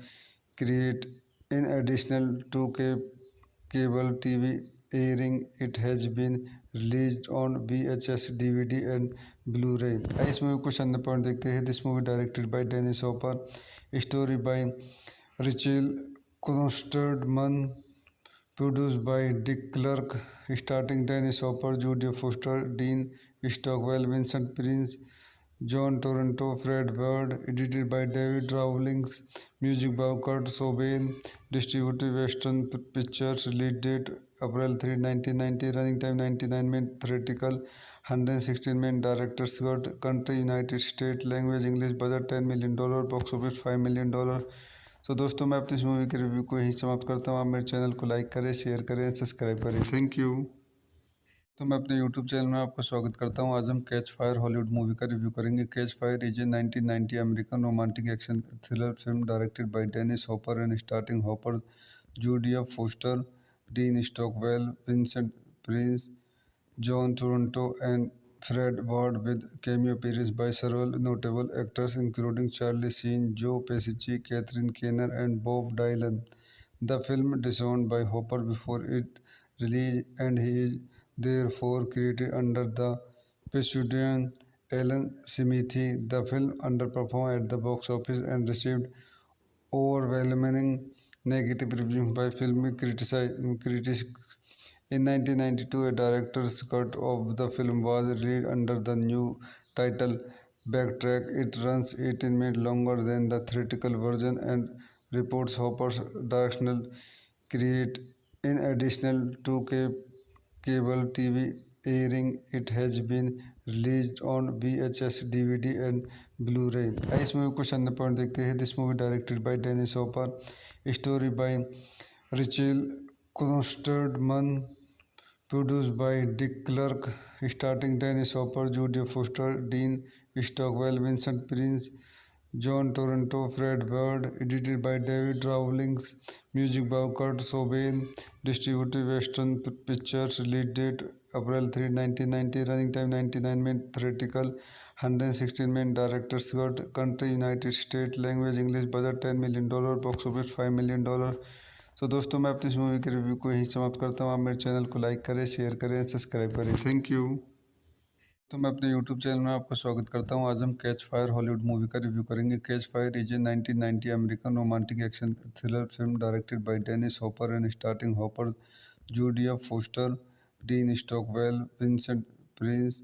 [SPEAKER 1] create. In addition to cable TV airing, it has been released on VHS, DVD and Blu-ray. इस movie को शन point देखते हैं. This movie directed by Dennis Hopper, story by Rachel Klosterman, produced by Dick Clark, starring Dennis Hopper, Jodie Foster, Dean Stockwell, Vincent Prince, John Toronto, Fred Ward, edited by David Rawlings, music by Kurt Cobain, distributed Western Pictures, release date April 3, 1990, running time 99 minutes, theatrical 116 minutes, director's cut, country United States, language English, budget $10 million, box office $5 million. तो दोस्तों मैं अपनी इस movie के review को यहीं समाप्त करता हूँ. आप मेरे चैनल को लाइक करें, शेयर करें, सब्सक्राइब करें. Thank you. तो मैं अपने यूट्यूब चैनल में आपका स्वागत करता हूँ. आज हम कैच फायर हॉलीवुड मूवी का रिव्यू करेंगे. Catch fire is a 1990 American romantic action thriller film directed by Dennis Hopper and starting Hopper, Judea Foster, Dean Stockwell, Vincent Prince, John Toronto, and Fred Ward, with cameo appearances by several notable actors including Charlie Sheen, Joe Pesci, Catherine Keener, and Bob Dylan. The film disowned by Hopper before it released, and he is therefore credited under the pseudonym Alan Smithee. The film underperformed at the box office and received overwhelming negative reviews by critics. In 1992, a director's cut of the film was released under the new title Backtrack. It runs 18 minutes longer than the theatrical version and reports Hopper's directional create. In addition to cable TV airing, it has been released on VHS, DVD, and Blu-ray. इस movie को चंद point देखते हैं. This movie directed by Dennis Hopper, story by Rachel Klosterman, produced by Dick Clark, starring Dennis Hopper, Jodie Foster, Dean Stockwell, Vincent Prince, John Toronto, Fred Ward, edited by David Rawlings, music by Kurt Cobain, distributed Western Pictures, release date April 3, 1990, running time 99 minutes, theatrical 116 minutes, director's cut, country United States, language English, budget $10 million, box office $5 million. तो दोस्तों मैं अपनी इस movie के review को यहीं समाप्त करता हूँ. आप मेरे चैनल को लाइक करें, शेयर करें, सब्सक्राइब करें. Thank you. तो मैं अपने यूट्यूब चैनल में आपका स्वागत करता हूं. आज हम कैच फायर हॉलीवुड मूवी का रिव्यू करेंगे. Catch fire is a 1990 American romantic action thriller film directed by Dennis Hopper and starting Hopper, Judea Foster, Dean Stockwell, Vincent Prince,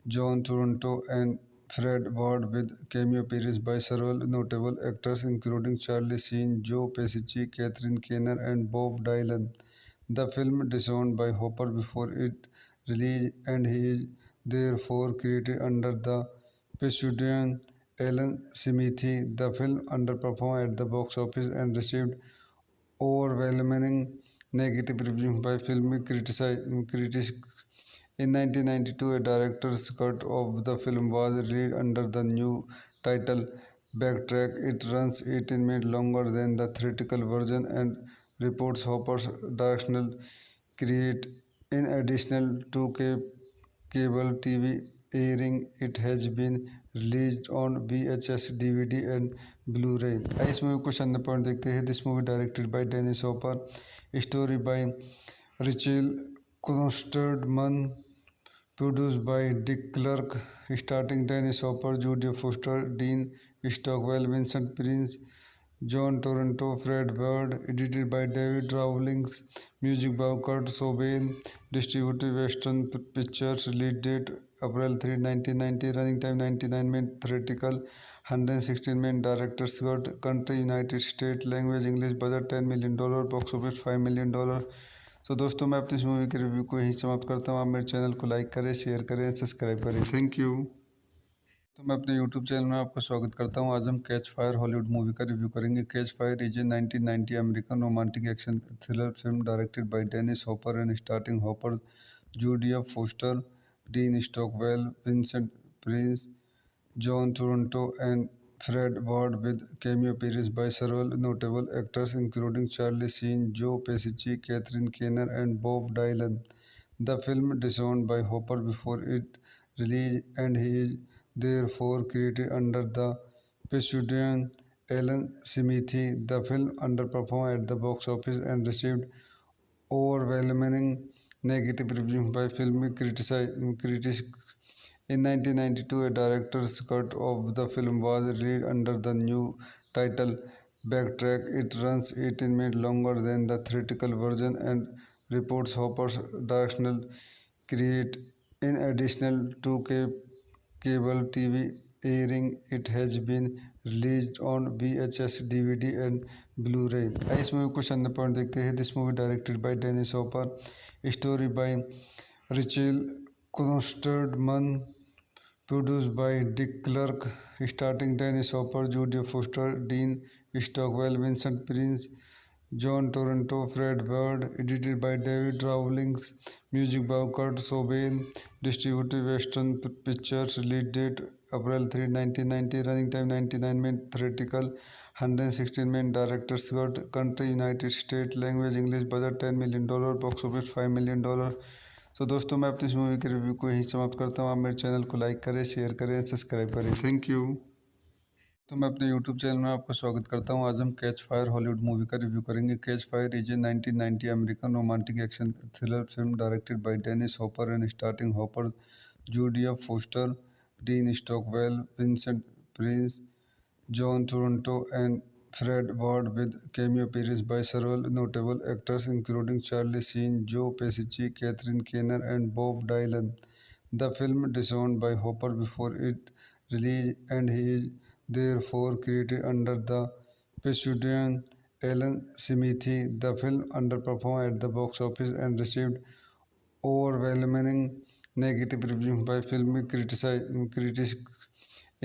[SPEAKER 1] John Toronto, and Fred Ward, with cameo appearances by several notable actors including Charlie Sheen, Joe Pesci, Catherine Keener, and Bob Dylan. The film disowned by Hopper before it released, and he is therefore credited under the pseudonym Alan Smithee. The film underperformed at the box office and received overwhelming negative reviews by critics. In 1992, a director's cut of the film was released under the new title Backtrack. It runs 18 minutes longer than the theatrical version and reports Hopper's directional create. In addition to cable TV airing, it has been released on VHS, DVD, and Blu-ray. इस movie को चंद point देखते हैं. This movie directed by Dennis Hopper, story by Rachel Klosterman, produced by Dick Clark, starring Dennis Hopper, Jodie Foster, Dean Stockwell, Vincent Prince, John Toronto, Fred Ward, edited by David Rawlings, music by Kurt Cobain, distributed Western Pictures, release date April 3, 1990, running time 99 minutes, theatrical 116 minutes, director's cut, country United States, language English, budget $10 million, box office $5 million. तो दोस्तों मैं अपनी इस movie के review को यहीं समाप्त करता हूँ. आप मेरे चैनल को लाइक करें, शेयर करें, सब्सक्राइब करें. Thank you. तो मैं अपने यूट्यूब चैनल में आपका स्वागत करता हूँ. आज हम कैच फायर हॉलीवुड मूवी का रिव्यू करेंगे. Catch fire is a 1990 American romantic action thriller film directed by Dennis Hopper and starting Hopper, Judea Foster, Dean Stockwell, Vincent Prince, John Toronto, and Fred Ward, with cameo appearances by several notable actors including Charlie Sheen, Joe Pesci, Catherine Keener, and Bob Dylan. The film disowned by Hopper before it released, and he is therefore credited under the pseudonym Alan Smithee. The film underperformed at the box office and received overwhelming negative reviews by critics. In 1992, a director's cut of the film was released under the new title Backtrack. It runs 18 minutes longer than the theatrical version and reports Hopper's directional create. In addition to cable TV airing, it has been released on VHS, DVD, and Blu-ray. इस movie को चंद point देखते हैं. This movie directed by Dennis Hopper, story by Rachel Klosterman, produced by Dick Clark, starring Dennis Hopper, Jodie Foster, Dean Stockwell, Vincent Prince, John Toronto, Fred Ward, edited by David Rawlings, music by Kurt Cobain, distributed Western Pictures, release date April 3 1990, running time 99 minute, theatrical 116 minute, directors cut country United state, language English, budget $10 million, box office $5 million. तो दोस्तों मैं अपनी इस movie के review को यहीं समाप्त करता हूँ। आप मेरे चैनल को लाइक करें, शेयर करें, सब्सक्राइब करें। Thank you. तो मैं अपने यूट्यूब चैनल में आपका स्वागत करता हूं। आज हम कैच फायर हॉलीवुड मूवी का रिव्यू करेंगे। Catch fire is a 1990 American romantic action thriller film directed by Dennis Hopper and starting Hopper, Judea Foster, Dean Stockwell, Vincent Prince, John Toronto, and Fred Ward, with cameo appearances by several notable actors including Charlie Sheen, Joe Pesci, Catherine Keener, and Bob Dylan. The film disowned by Hopper before it released, and he is therefore credited under the pseudonym Alan Smithy. The film underperformed at the box office and received overwhelming negative reviews by critics.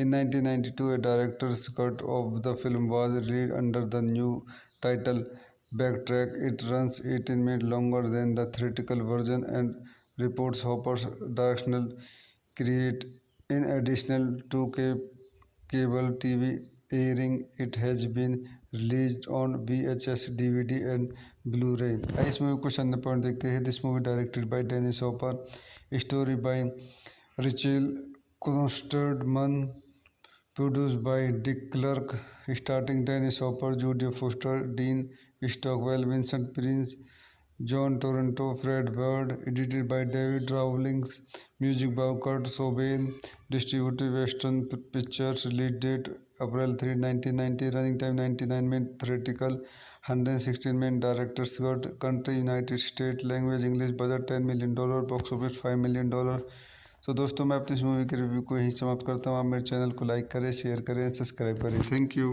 [SPEAKER 1] In 1992, a director's cut of the film was released under the new title Backtrack. It runs 18 minutes longer than the theatrical version and reports Hopper's directional create. In addition to cable TV airing, it has been released on VHS, DVD, and Blu-ray. इस movie को चंद point देखते हैं। This movie directed by Dennis Hopper, story by Rachel Klosterman, produced by Dick Clark, starring Dennis Hopper, Jodie Foster, Dean Stockwell, Vincent Prince, John Toronto, Fred Ward, edited by David Rawlings, music by Kurt Cobain, distributed Western Pictures, release date April 3, 1990, running time 99 minutes, theatrical 116 minutes, director's cut, country United States, language English, budget $10 million, box office $5 million. तो दोस्तों मैं अपनी इस movie के review को यहीं समाप्त करता हूँ। आप मेरे चैनल को लाइक करें, शेयर करें, सब्सक्राइब करें। Thank you.